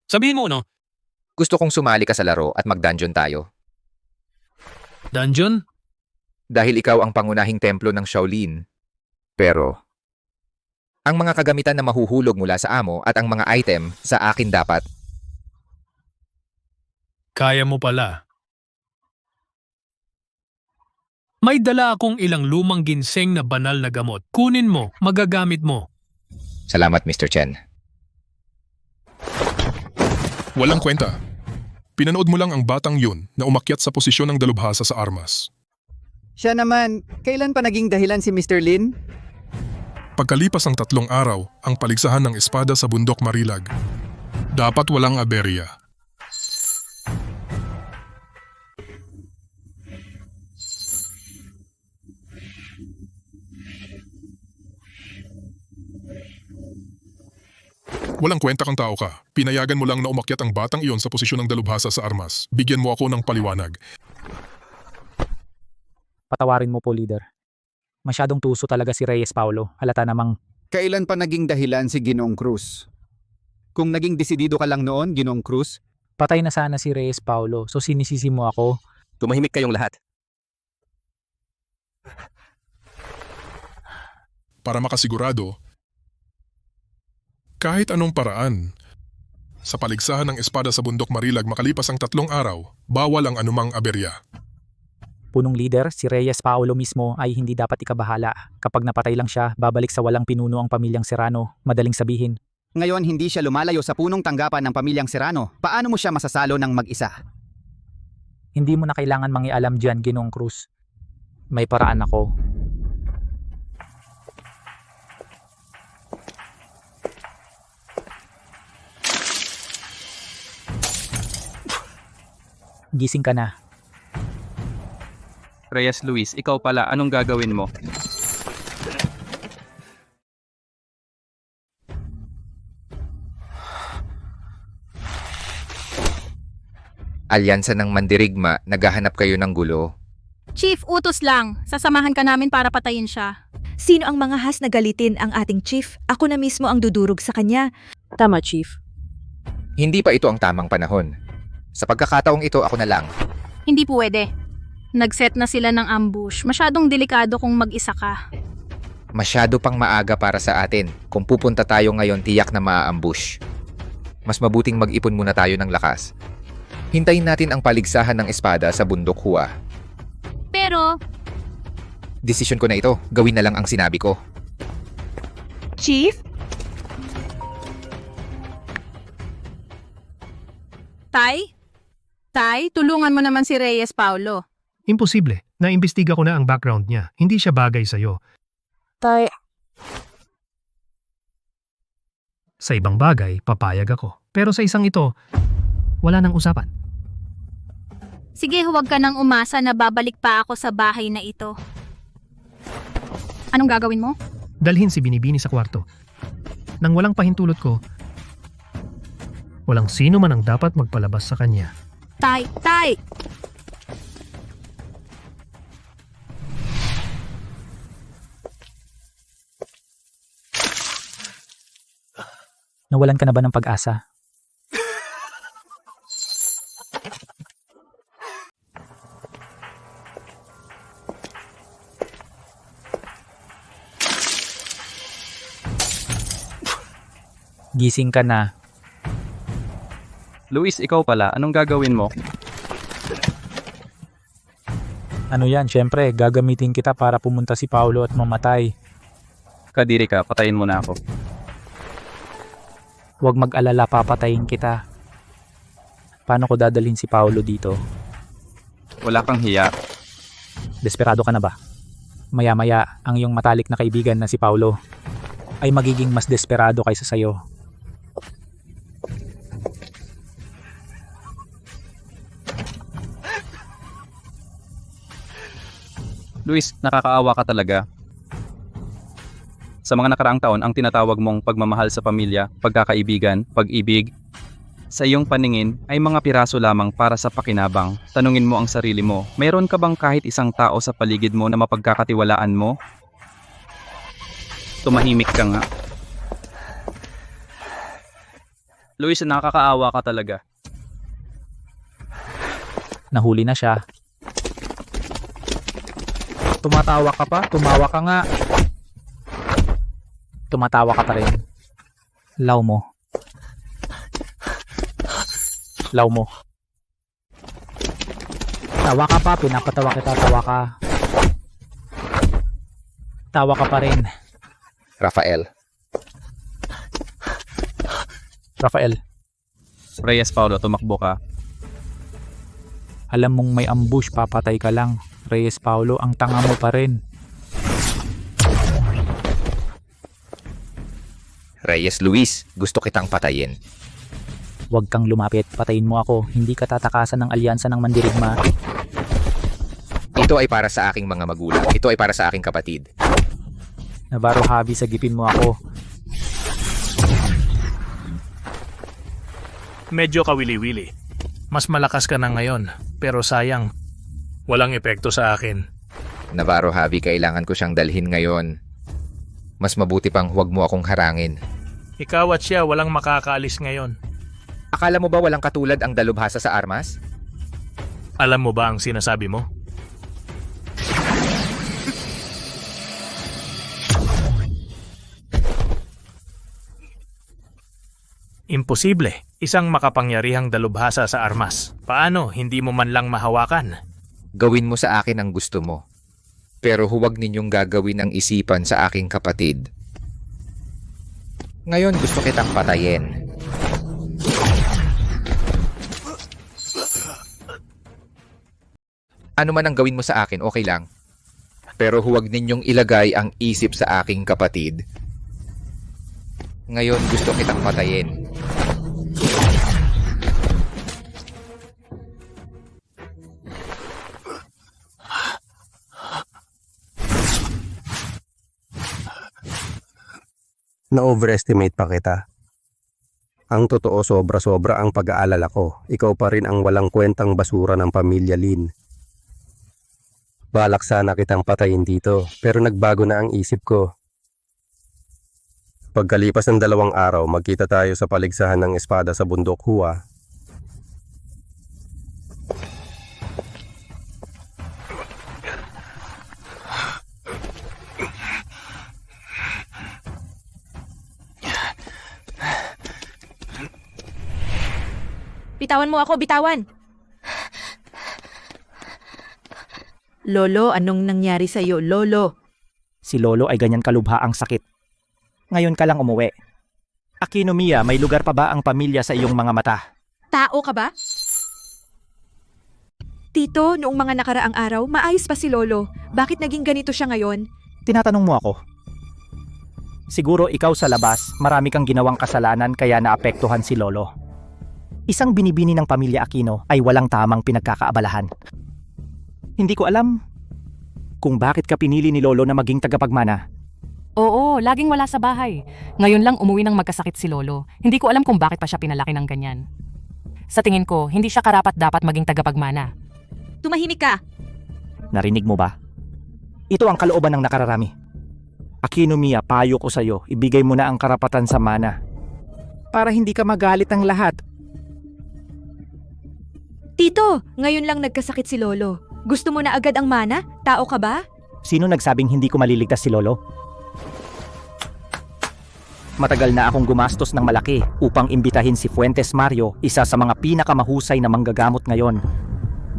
Sabihin mo, no? Gusto kong sumali ka sa laro at mag-dungeon tayo. Dungeon? Dahil ikaw ang pangunahing templo ng Shaolin. Pero, ang mga kagamitan na mahuhulog mula sa amo at ang mga item sa akin dapat. Kaya mo pala. May dala akong ilang lumang ginseng na banal na gamot. Kunin mo, magagamit mo. Salamat, Mr. Chen. Walang kwenta. Pinanood mo lang ang batang yun na umakyat sa posisyon ng dalubhasa sa armas. Siya naman, kailan pa naging dahilan si Mr. Lin? Pagkalipas ng 3 araw, ang paligsahan ng espada sa bundok Marilag. Dapat walang aberya. Walang kwenta kang tao ka. Pinayagan mo lang na umakyat ang batang iyon sa posisyon ng dalubhasa sa armas. Bigyan mo ako ng paliwanag. Patawarin mo po, leader. Masyadong tuso talaga si Reyes Paulo. Halata namang... Kailan pa naging dahilan si Ginoong Cruz? Kung naging desidido ka lang noon, Ginoong Cruz? Patay na sana si Reyes Paulo, so sinisisi mo ako. Tumahimik kayong lahat. Para makasigurado, kahit anong paraan, sa paligsahan ng espada sa bundok Marilag makalipas ang 3 araw, bawal ang anumang aberya. Punong leader, si Reyes Paulo mismo ay hindi dapat ikabahala. Kapag napatay lang siya, babalik sa walang pinuno ang pamilyang Serrano. Madaling sabihin. Ngayon hindi siya lumalayo sa punong tanggapan ng pamilyang Serrano. Paano mo siya masasalo ng mag-isa? Hindi mo na kailangan mangialam dyan, Ginoong Cruz. May paraan ako. Gising ka na. Reyes Luis, ikaw pala, anong gagawin mo? Alyansa ng Mandirigma, naghahanap kayo ng gulo. Chief, utos lang. Sasamahan ka namin para patayin siya. Sino ang mga has na galitin ang ating chief? Ako na mismo ang dudurog sa kanya. Tama, Chief. Hindi pa ito ang tamang panahon. Sa pagkakataong ito, ako na lang. Hindi pwede. Nag-set na sila ng ambush. Masyadong delikado kung mag-isa ka. Masyado pang maaga para sa atin. Kung pupunta tayo ngayon, tiyak na maa-ambush. Mas mabuting mag-ipon muna tayo ng lakas. Hintayin natin ang paligsahan ng espada sa bundok Hua. Pero, Desisyon ko na ito. Gawin na lang ang sinabi ko. Chief? Tay, tulungan mo naman si Reyes Paulo. Imposible. Naimbestiga ko na ang background niya. Hindi siya bagay sa'yo. Tay, Sa ibang bagay, papayag ako. Pero sa isang ito, wala nang usapan. Sige, huwag ka nang umasa na babalik pa ako sa bahay na ito. Anong gagawin mo? Dalhin si Binibini sa kwarto. Nang walang pahintulot ko, walang sino man ang dapat magpalabas sa kanya. Tay! Nawalan ka na ba ng pag-asa? Gising ka na. Luis, ikaw pala, anong gagawin mo? Ano yan, syempre, gagamitin kita para pumunta si Paulo at mamatay. Kadiri ka, patayin mo na ako. Huwag mag-alala, papatayin kita. Paano ko dadalhin si Paulo dito? Wala kang hiya. Desperado ka na ba? Maya-maya, ang iyong matalik na kaibigan na si Paulo ay magiging mas desperado kaysa sayo. Luis, nakakaawa ka talaga. Sa mga nakaraang taon, ang tinatawag mong pagmamahal sa pamilya, pagkakaibigan, pag-ibig, sa iyong paningin ay mga piraso lamang para sa pakinabang. Tanungin mo ang sarili mo, mayroon ka bang kahit isang tao sa paligid mo na mapagkakatiwalaan mo? Tumahimik ka nga. Luis, nakakaawa ka talaga. Nahuli na siya. Tumatawa ka pa? Tumawa ka nga. Tumatawa ka pa rin. Law mo. Law mo. Tawa ka pa, pinapatawa kita, tawa ka. Tawa ka pa rin. Rafael. Rafael, Reyes Paulo, tumakbo ka. alam mong may ambush, papatay ka lang. Reyes Paulo, ang tanga mo pa rin. Reyes Luis, gusto kitang patayin. Huwag kang lumapit, patayin mo ako. Hindi ka tatakasan ng alyansa ng mandirigma. Ito ay para sa aking mga magulang. Ito ay para sa aking kapatid. Navarro Javi, sagipin mo ako. Medyo kawili-wili. Mas malakas ka na ngayon, pero sayang, walang epekto sa akin. Navarro Javi, kailangan ko siyang dalhin ngayon. Mas mabuti pang huwag mo akong harangin. Ikaw at siya walang makakaalis ngayon. Akala mo ba walang katulad ang dalubhasa sa armas? Alam mo ba ang sinasabi mo? Imposible. Isang makapangyarihang dalubhasa sa armas. Paano? Hindi mo man lang mahawakan. Gawin mo sa akin ang gusto mo. Pero huwag ninyong gagawin ang isipan sa aking kapatid. Ngayon gusto kitang patayin. Ano man ang gawin mo sa akin, okay lang. Pero huwag ninyong ilagay ang isip sa aking kapatid. Ngayon gusto kitang patayin. Na-overestimate pa kita. Ang totoo, sobra-sobra ang pag-aalala ko. Ikaw pa rin ang walang kwentang basura ng pamilya Lin. Balak sana kitang patayin dito, pero nagbago na ang isip ko. Pagkalipas ng 2 araw, magkita tayo sa paligsahan ng espada sa bundok Hua. Bitawan mo ako, bitawan! Lolo, anong nangyari sa'yo, Lolo? Si Lolo ay ganyan kalubha ang sakit. Ngayon ka lang umuwi. Aquino Mia, may lugar pa ba ang pamilya sa iyong mga mata? Tao ka ba? Tito, noong mga nakaraang araw, maayos pa si Lolo. Bakit naging ganito siya ngayon? Tinatanong mo ako. Siguro ikaw sa labas, marami kang ginawang kasalanan kaya naapektuhan si Lolo. Isang binibini ng pamilya Aquino ay walang tamang pinagkakaabalahan. Hindi ko alam kung bakit ka pinili ni Lolo na maging tagapagmana. Oo, laging wala sa bahay. Ngayon lang umuwi ng magkasakit si Lolo. Hindi ko alam kung bakit pa siya pinalaki ng ganyan. Sa tingin ko, hindi siya karapat-dapat maging tagapagmana. Tumahimik ka! Narinig mo ba? Ito ang kalooban ng nakararami. Aquino Mia, payo ko sa'yo, ibigay mo na ang karapatan sa mana. Para hindi ka magalit ng lahat. Tito, ngayon lang nagkasakit si Lolo. Gusto mo na agad ang mana? Tao ka ba? Sino nagsabing hindi ko maliligtas si Lolo? Matagal na akong gumastos ng malaki upang imbitahin si Fuentes Mario, isa sa mga pinakamahusay na manggagamot ngayon.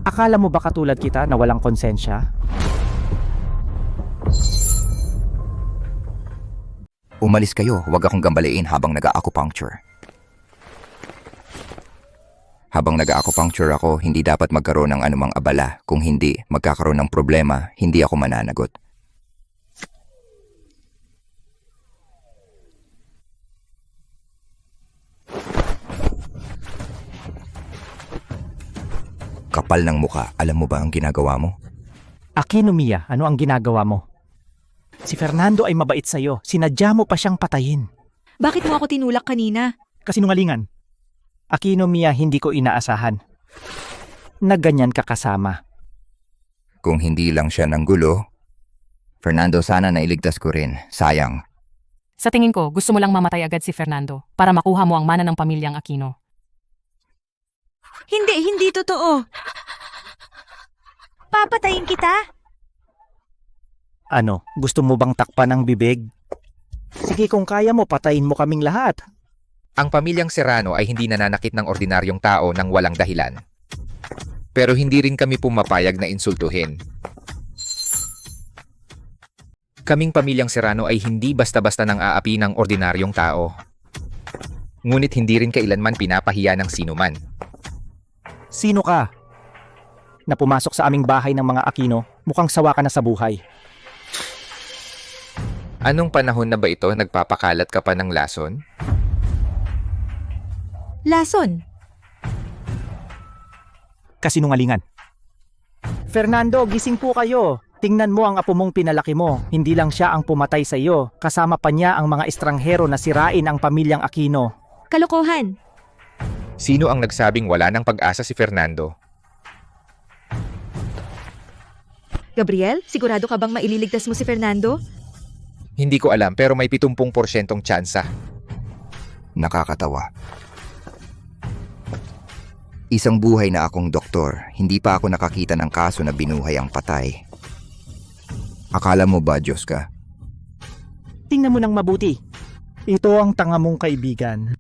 Akala mo ba katulad kita na walang konsensya? Umalis kayo, huwag akong gambalain habang nag-acupuncture. Habang nag-acupuncture ako, hindi dapat magkaroon ng anumang abala. Kung hindi, magkakaroon ng problema, hindi ako mananagot. Kapal ng muka, alam mo ba ang ginagawa mo? Aquino Mia, ano ang ginagawa mo? Si Fernando ay mabait sa'yo. Sinadya mo pa siyang patayin. Bakit mo ako tinulak kanina? Kasinungalingan. Aquino Mia, hindi ko inaasahan. Nagganyan ka kasama. Kung hindi lang siya ng gulo, Fernando, sana nailigtas ko rin. Sayang. Sa tingin ko, gusto mo lang mamatay agad si Fernando para makuha mo ang mana ng pamilyang Aquino. Hindi totoo. Papatayin kita? Ano, gusto mo bang takpan ang bibig? Sige, kung kaya mo, patayin mo kaming lahat. Ang pamilyang Serrano ay hindi nananakit ng ordinaryong tao ng walang dahilan. Pero hindi rin kami pumapayag na insultuhin. Kaming pamilyang Serrano ay hindi basta-basta nang aapi ng ordinaryong tao. Ngunit hindi rin kailanman pinapahiya ng sinuman. Sino ka? Na pumasok sa aming bahay ng mga Aquino, mukhang sawa ka na sa buhay. Anong panahon na ba ito nagpapakalat ka pa ng lason? Lason. Kasinungalingan. Fernando, gising po kayo. Tingnan mo ang apo mong pinalaki mo. Hindi lang siya ang pumatay sa iyo. Kasama pa niya ang mga estranghero na sirain ang pamilyang Aquino. Kalokohan. Sino ang nagsabing wala ng pag-asa si Fernando? Gabriel, sigurado ka bang maililigtas mo si Fernando? Hindi ko alam pero may 70% tsansa. Nakakatawa. Isang buhay na akong doktor, hindi pa ako nakakita ng kaso na binuhay ang patay. Akala mo ba Diyos ka? Tingnan mo nang mabuti. Ito ang tanga mong kaibigan.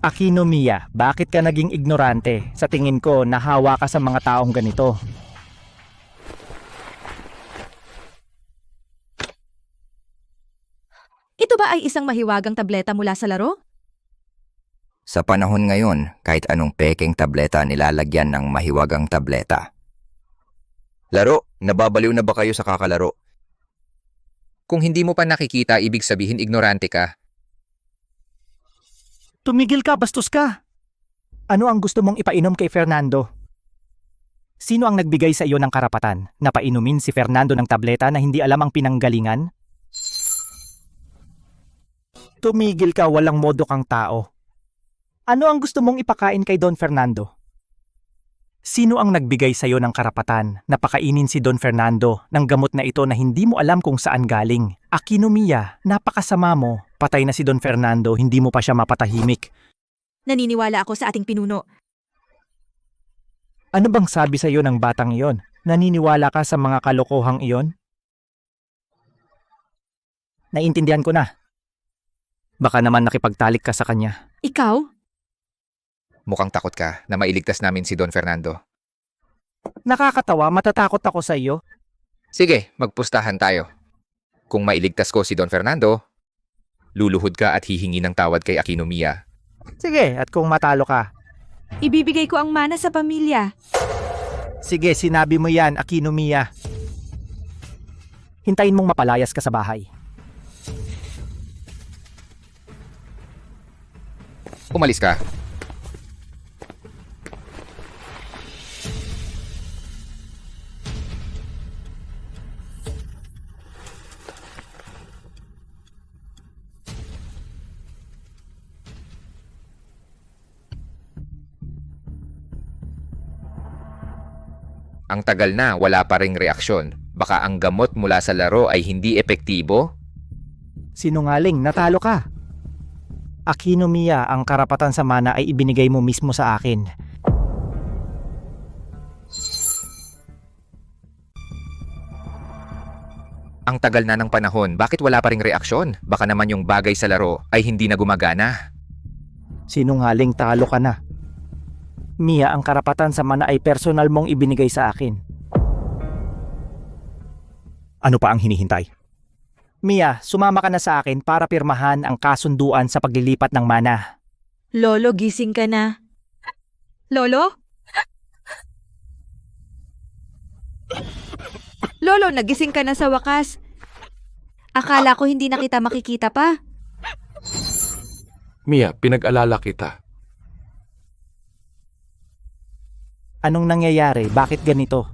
Aquino Mia, bakit ka naging ignorante? Sa tingin ko, nahawa ka sa mga taong ganito. Ito ba ay isang mahiwagang tableta mula sa laro? Sa panahon ngayon, kahit anong pekeng tableta nilalagyan ng mahiwagang tableta. Laro, nababaliw na ba kayo sa kakalaro? Kung hindi mo pa nakikita, ibig sabihin ignorante ka. Tumigil ka, bastos ka! Ano ang gusto mong ipainom kay Fernando? Sino ang nagbigay sa iyo ng karapatan na painumin si Fernando ng tableta na hindi alam ang pinanggalingan? Tumigil ka, walang modo kang tao. Ano ang gusto mong ipakain kay Don Fernando? Sino ang nagbigay sa iyo ng karapatan na pakainin si Don Fernando ng gamot na ito na hindi mo alam kung saan galing? Aquino Mia, napakasama mo. Patay na si Don Fernando, hindi mo pa siya mapatahimik. Naniniwala ako sa ating pinuno. Ano bang sabi sa iyo ng batang iyon? Naniniwala ka sa mga kalokohang iyon? Naiintindihan ko na. Baka naman nakipagtalik ka sa kanya. Ikaw? Mukhang takot ka na mailigtas namin si Don Fernando. Nakakatawa, matatakot ako sa iyo. Sige, magpustahan tayo. Kung mailigtas ko si Don Fernando, luluhod ka at hihingi ng tawad kay Aquino Mia. Sige, at kung matalo ka? Ibibigay ko ang mana sa pamilya. Sige, sinabi mo yan, Aquino Mia. Hintayin mong mapalayas ka sa bahay. Umalis ka. Ang tagal na, wala pa ring reaksyon. Baka ang gamot mula sa laro ay hindi epektibo? Sinungaling, natalo ka. Aquino Mia, ang karapatan sa mana ay ibinigay mo mismo sa akin. Ang tagal na ng panahon, bakit wala pa ring reaksyon? Baka naman yung bagay sa laro ay hindi na gumagana. Sinungaling, talo ka na. Mia, ang karapatan sa mana ay personal mong ibinigay sa akin. Ano pa ang hinihintay? Mia, sumama ka na sa akin para pirmahan ang kasunduan sa paglilipat ng mana. Lolo, gising ka na. Lolo? Lolo, nagising ka na sa wakas. Akala ko hindi na kita makikita pa. Mia, pinag-alala kita. Anong nangyayari? Bakit ganito?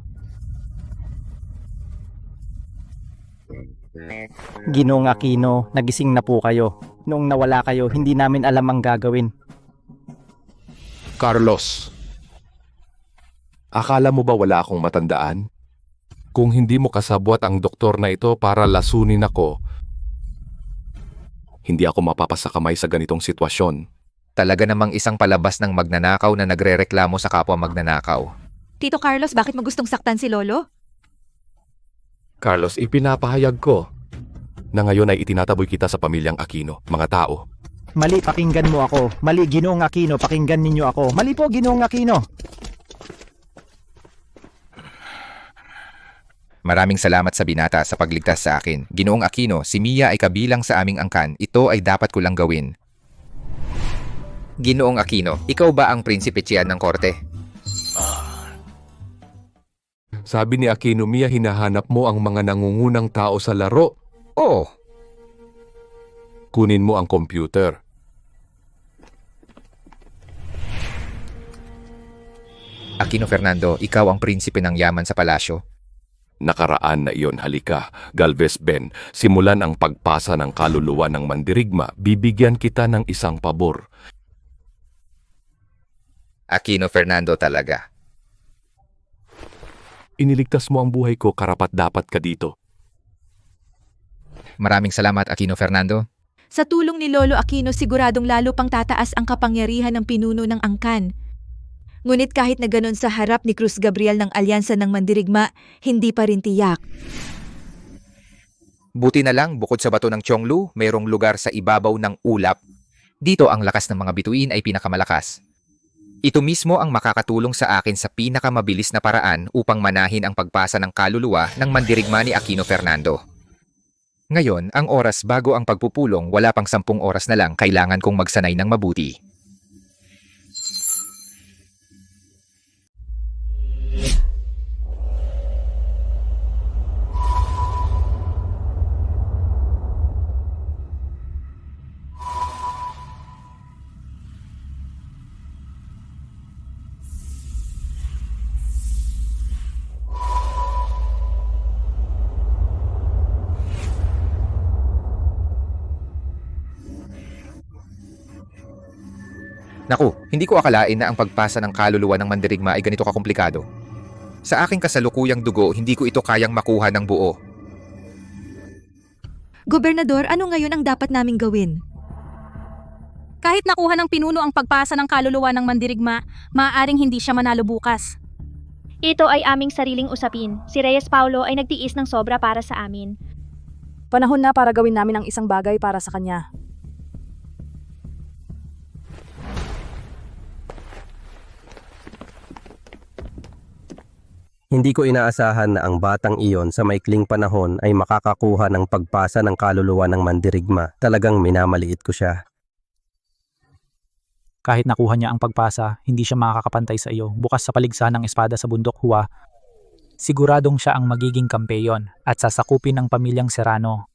Ginoong Aquino, nagising na po kayo. Noong nawala kayo, hindi namin alam ang gagawin. Carlos, akala mo ba wala akong matandaan? Kung hindi mo kasabwat ang doktor na ito para lasunin ako, hindi ako mapapasakamay sa ganitong sitwasyon. Talaga namang isang palabas ng magnanakaw na nagrereklamo sa kapwa magnanakaw. Tito Carlos, bakit mo gustong saktan si Lolo? Carlos, ipinapahayag ko na ngayon ay itinataboy kita sa pamilyang Aquino, mga tao. Mali, pakinggan mo ako. Mali, Ginoong Aquino, pakinggan ninyo ako. Mali po, Ginoong Aquino. Maraming salamat sa binata sa pagligtas sa akin. Ginoong Aquino, si Mia ay kabilang sa aming angkan. Ito ay dapat ko lang gawin. Ginoong Aquino, ikaw ba ang prinsipe Tian ng korte? Sabi ni Aquino, Mia, hinahanap mo ang mga nangungunang tao sa laro. Oo. Kunin mo ang computer. Aquino Fernando, ikaw ang prinsipe ng yaman sa palasyo. Nakaraan na iyon, halika. Galvez Ben, simulan ang pagpasa ng kaluluwa ng mandirigma. Bibigyan kita ng isang pabor. Aquino Fernando talaga. Iniligtas mo ang buhay ko, karapat-dapat ka dito. Maraming salamat, Aquino Fernando. Sa tulong ni Lolo Aquino, siguradong lalo pang tataas ang kapangyarihan ng pinuno ng angkan. Ngunit kahit na ganon sa harap ni Cruz Gabriel ng Alyansa ng Mandirigma, hindi pa rin tiyak. Buti na lang, bukod sa bato ng Chonglu, mayroong lugar sa ibabaw ng ulap. Dito ang lakas ng mga bituin ay pinakamalakas. Ito mismo ang makakatulong sa akin sa pinakamabilis na paraan upang manahin ang pagpasa ng kaluluwa ng mandirigma ni Aquino Fernando. Ngayon, ang oras bago ang pagpupulong, wala pang 10 oras na lang, kailangan kong magsanay ng mabuti. Naku, hindi ko akalain na ang pagpasa ng kaluluwa ng mandirigma ay ganito kakomplikado. Sa aking kasalukuyang dugo, hindi ko ito kayang makuha ng buo. Gobernador, ano ngayon ang dapat naming gawin? Kahit nakuha ng pinuno ang pagpasa ng kaluluwa ng mandirigma, maaaring hindi siya manalo bukas. Ito ay aming sariling usapin. Si Reyes Paulo ay nagtiis ng sobra para sa amin. Panahon na para gawin namin ang isang bagay para sa kanya. Hindi ko inaasahan na ang batang iyon sa maikling panahon ay makakakuha ng pagpasa ng kaluluwa ng mandirigma. Talagang minamaliit ko siya. Kahit nakuha niya ang pagpasa, hindi siya makakapantay sa iyo. Bukas sa paligsahan ng espada sa bundok Hua, siguradong siya ang magiging kampeyon at sasakupin ng pamilyang Serrano.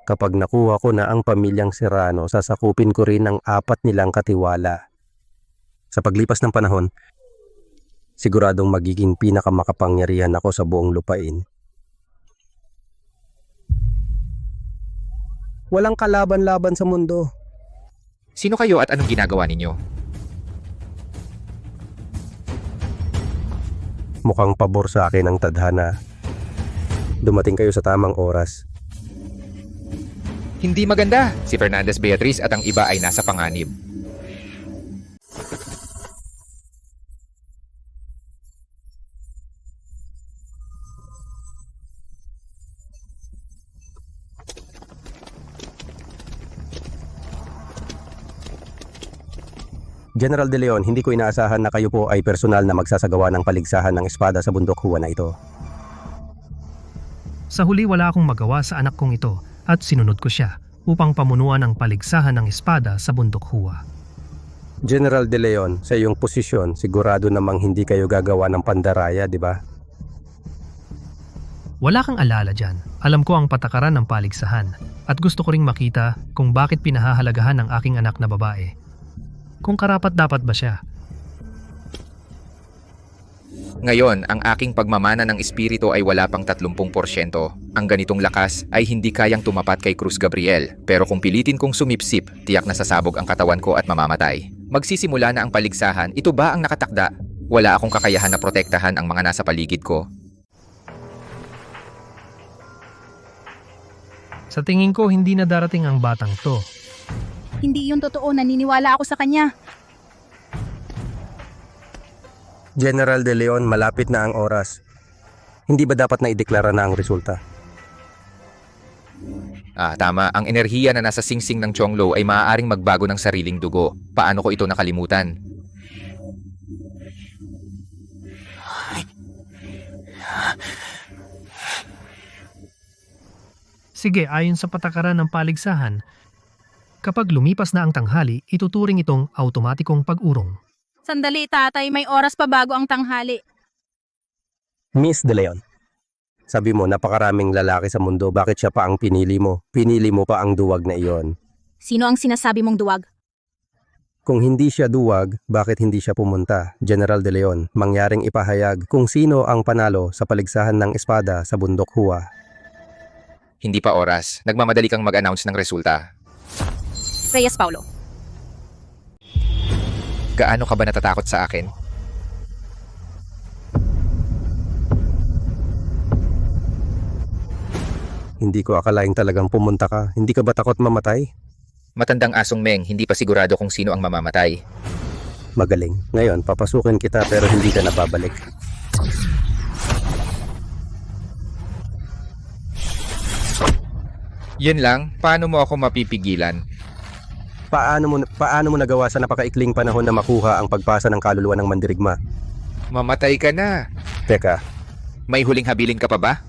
Kapag nakuha ko na ang pamilyang Serrano, sasakupin ko rin ang 4 nilang katiwala. Sa paglipas ng panahon, siguradong magiging pinakamakapangyarihan ako sa buong lupain. Walang kalaban-laban sa mundo. Sino kayo at anong ginagawa ninyo? Mukhang pabor sa akin ang tadhana. Dumating kayo sa tamang oras. Hindi maganda. Si Fernandez Beatriz at ang iba ay nasa panganib. General De Leon, hindi ko inaasahan na kayo po ay personal na magsasagawa ng paligsahan ng espada sa bundok Hua na ito. Sa huli wala akong magawa sa anak kong ito at sinunod ko siya upang pamunuan ang paligsahan ng espada sa bundok Hua. General De Leon, sa iyong posisyon, sigurado namang hindi kayo gagawa ng pandaraya, di ba? Wala kang alala dyan. Alam ko ang patakaran ng paligsahan at gusto ko ring makita kung bakit pinahahalagahan ng aking anak na babae. Kung karapat dapat ba siya? Ngayon, ang aking pagmamana ng espiritu ay wala pang 30%. Ang ganitong lakas ay hindi kayang tumapat kay Cruz Gabriel, pero kung pilitin kong sumipsip, tiyak na sasabog ang katawan ko at mamamatay. Magsisimula na ang paligsahan. Ito ba ang nakatakda? Wala akong kakayahan na protektahan ang mga nasa paligid ko. Sa tingin ko, hindi na darating ang batang to. Hindi yun totoo, naniniwala ako sa kanya. General De Leon, malapit na ang oras. Hindi ba dapat na ideklara na ang resulta? Tama. Ang enerhiya na nasa singsing ng Chonglo ay maaaring magbago ng sariling dugo. Paano ko ito nakalimutan? Sige, ayon sa patakaran ng paligsahan, kapag lumipas na ang tanghali, ituturing itong automatikong pag-urong. Sandali, tatay, may oras pa bago ang tanghali. Miss De Leon, sabi mo napakaraming lalaki sa mundo, bakit siya pa ang pinili mo? Pinili mo pa ang duwag na iyon. Sino ang sinasabi mong duwag? Kung hindi siya duwag, bakit hindi siya pumunta? General De Leon, mangyaring ipahayag kung sino ang panalo sa paligsahan ng espada sa bundok Hua. Hindi pa oras. Nagmamadali kang mag-announce ng resulta. Reyes Paulo. Gaano ka ba natatakot sa akin? Hindi ko akalaing talagang pumunta ka. Hindi ka ba takot mamatay? Matandang asong Meng, hindi pa sigurado kung sino ang mamamatay. Magaling. Ngayon, papasukin kita pero hindi ka na babalik. Yun lang, paano mo ako mapipigilan? Paano mo nagawa sa napakaikling panahon na makuha ang pagpasa ng kaluluwa ng mandirigma? Mamatay ka na. Teka, May huling habilin ka pa ba?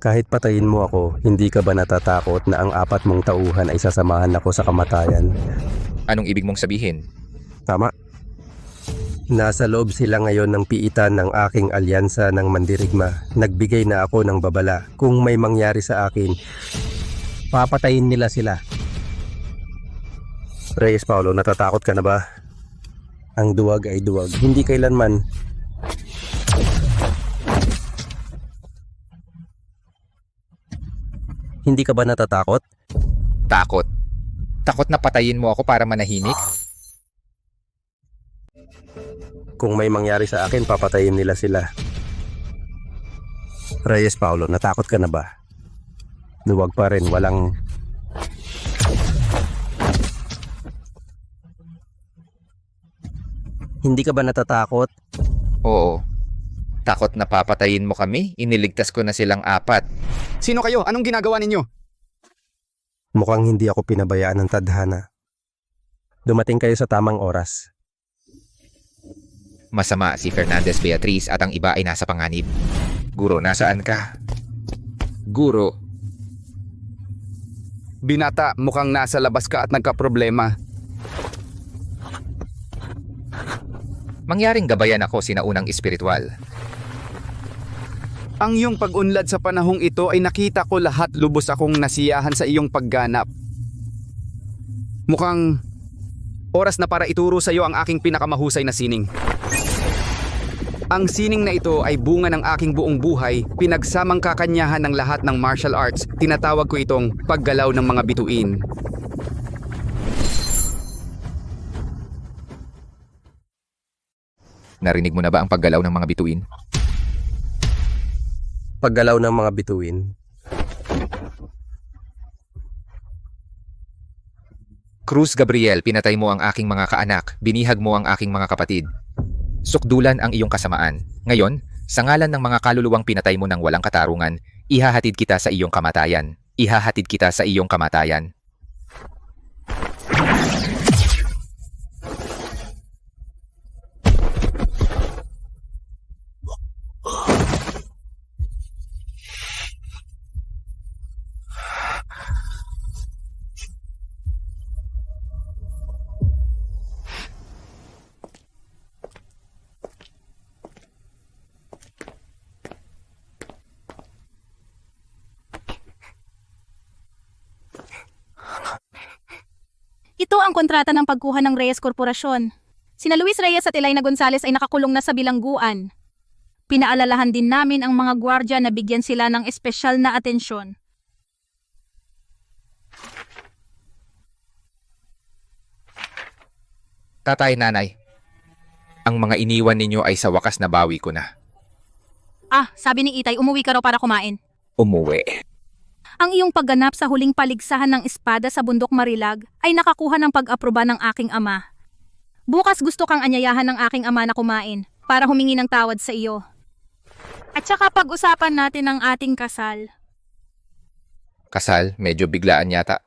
kahit patayin mo ako, hindi ka ba natatakot na ang 4 mong tauhan ay sasamahan ako sa kamatayan? Anong ibig mong sabihin? Tama. Nasa loob sila ngayon ng piitan ng aking alyansa ng mandirigma. Nagbigay na ako ng babala. Kung may mangyari sa akin, papatayin nila sila. Reyes Paulo, natatakot ka na ba? Ang duwag ay duwag. Hindi kailanman. Hindi ka ba natatakot? Takot. Takot na patayin mo ako para manahimik? Kung may mangyari sa akin, papatayin nila sila. Reyes Paulo, natakot ka na ba? Duwag pa rin, walang... Hindi ka ba natatakot? Oo. Takot na papatayin mo kami? Iniligtas ko na silang 4. Sino kayo? Anong ginagawa ninyo? Mukhang hindi ako pinabayaan ng tadhana. Dumating kayo sa tamang oras. Masama si Fernandez Beatriz at ang iba ay nasa panganib. Guro, nasaan ka? Guro. Binata, mukhang nasa labas ka at nagkaproblema. Mangyaring gabayan ako sinaunang espiritual. Ang iyong pag-unlad sa panahong ito ay nakita ko lahat, lubos akong nasiyahan sa iyong pagganap. Mukhang oras na para ituro sa iyo ang aking pinakamahusay na sining. Ang sining na ito ay bunga ng aking buong buhay, pinagsamang kakanyahan ng lahat ng martial arts. Tinatawag ko itong paggalaw ng mga bituin. Narinig mo na ba ang paggalaw ng mga bituin? Paggalaw ng mga bituin. Cruz Gabriel, pinatay mo ang aking mga kaanak, binihag mo ang aking mga kapatid. Sukdulan ang iyong kasamaan. Ngayon, sa ngalan ng mga kaluluwang pinatay mo ng walang katarungan, ihahatid kita sa iyong kamatayan. Ihahatid kita sa iyong kamatayan. Ito ang kontrata ng pagkuha ng Reyes Korporasyon. Sina Luis Reyes at Elena Gonzalez ay nakakulong na sa bilangguan. Pinaalalahan din namin ang mga gwardya na bigyan sila ng espesyal na atensyon. Tatay, nanay, ang mga iniwan ninyo ay sa wakas nabawi ko na. Ah, sabi ni Itay, umuwi ka raw para kumain. Umuwi. Ang iyong pagganap sa huling paligsahan ng espada sa bundok Marilag ay nakakuha ng pag-aproba ng aking ama. Bukas gusto kang anyayahan ng aking ama na kumain para humingi ng tawad sa iyo. At saka pag-usapan natin ang ating kasal. Kasal, medyo biglaan yata.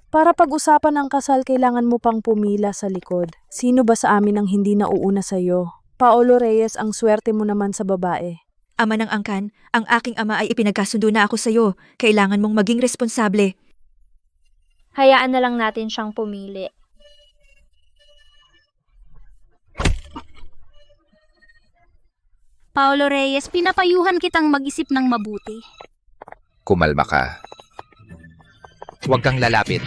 Para pag-usapan ang kasal, kailangan mo pang pumila sa likod. Sino ba sa amin ang hindi nauuna sa'yo? Paolo Reyes, ang swerte mo naman sa babae. Ama ng angkan, ang aking ama ay ipinagkasundo na ako sa'yo. Kailangan mong maging responsable. Hayaan na lang natin siyang pumili. Paolo Reyes, pinapayuhan kitang mag-isip ng mabuti. Kumalma ka. Huwag kang lalapit.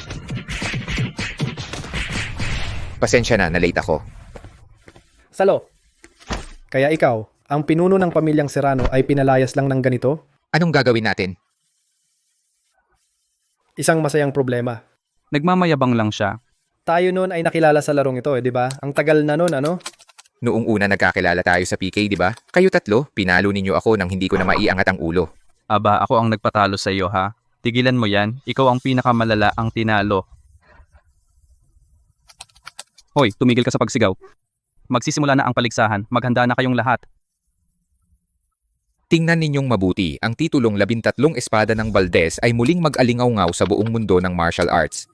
Pasensya na, na-late ako. Salo, kaya ikaw, ang pinuno ng pamilyang Serrano ay pinalayas lang ng ganito? Anong gagawin natin? Isang masayang problema. Nagmamayabang lang siya. Tayo noon ay nakilala sa larong ito, di ba? Ang tagal na noon, ano? Noong una nagkakilala tayo sa PK, di ba? Kayo tatlo, pinalo ninyo ako nang hindi ko na maiangat ang ulo. Aba, ako ang nagpatalo sa iyo ha. Tigilan mo yan, ikaw ang pinakamalala ang tinalo. Hoy, tumigil ka sa pagsigaw. Magsisimula na ang paligsahan, maghanda na kayong lahat. Tingnan ninyong mabuti, ang titulong 13 espada ng Valdez ay muling mag-alingaw-ngaw sa buong mundo ng martial arts.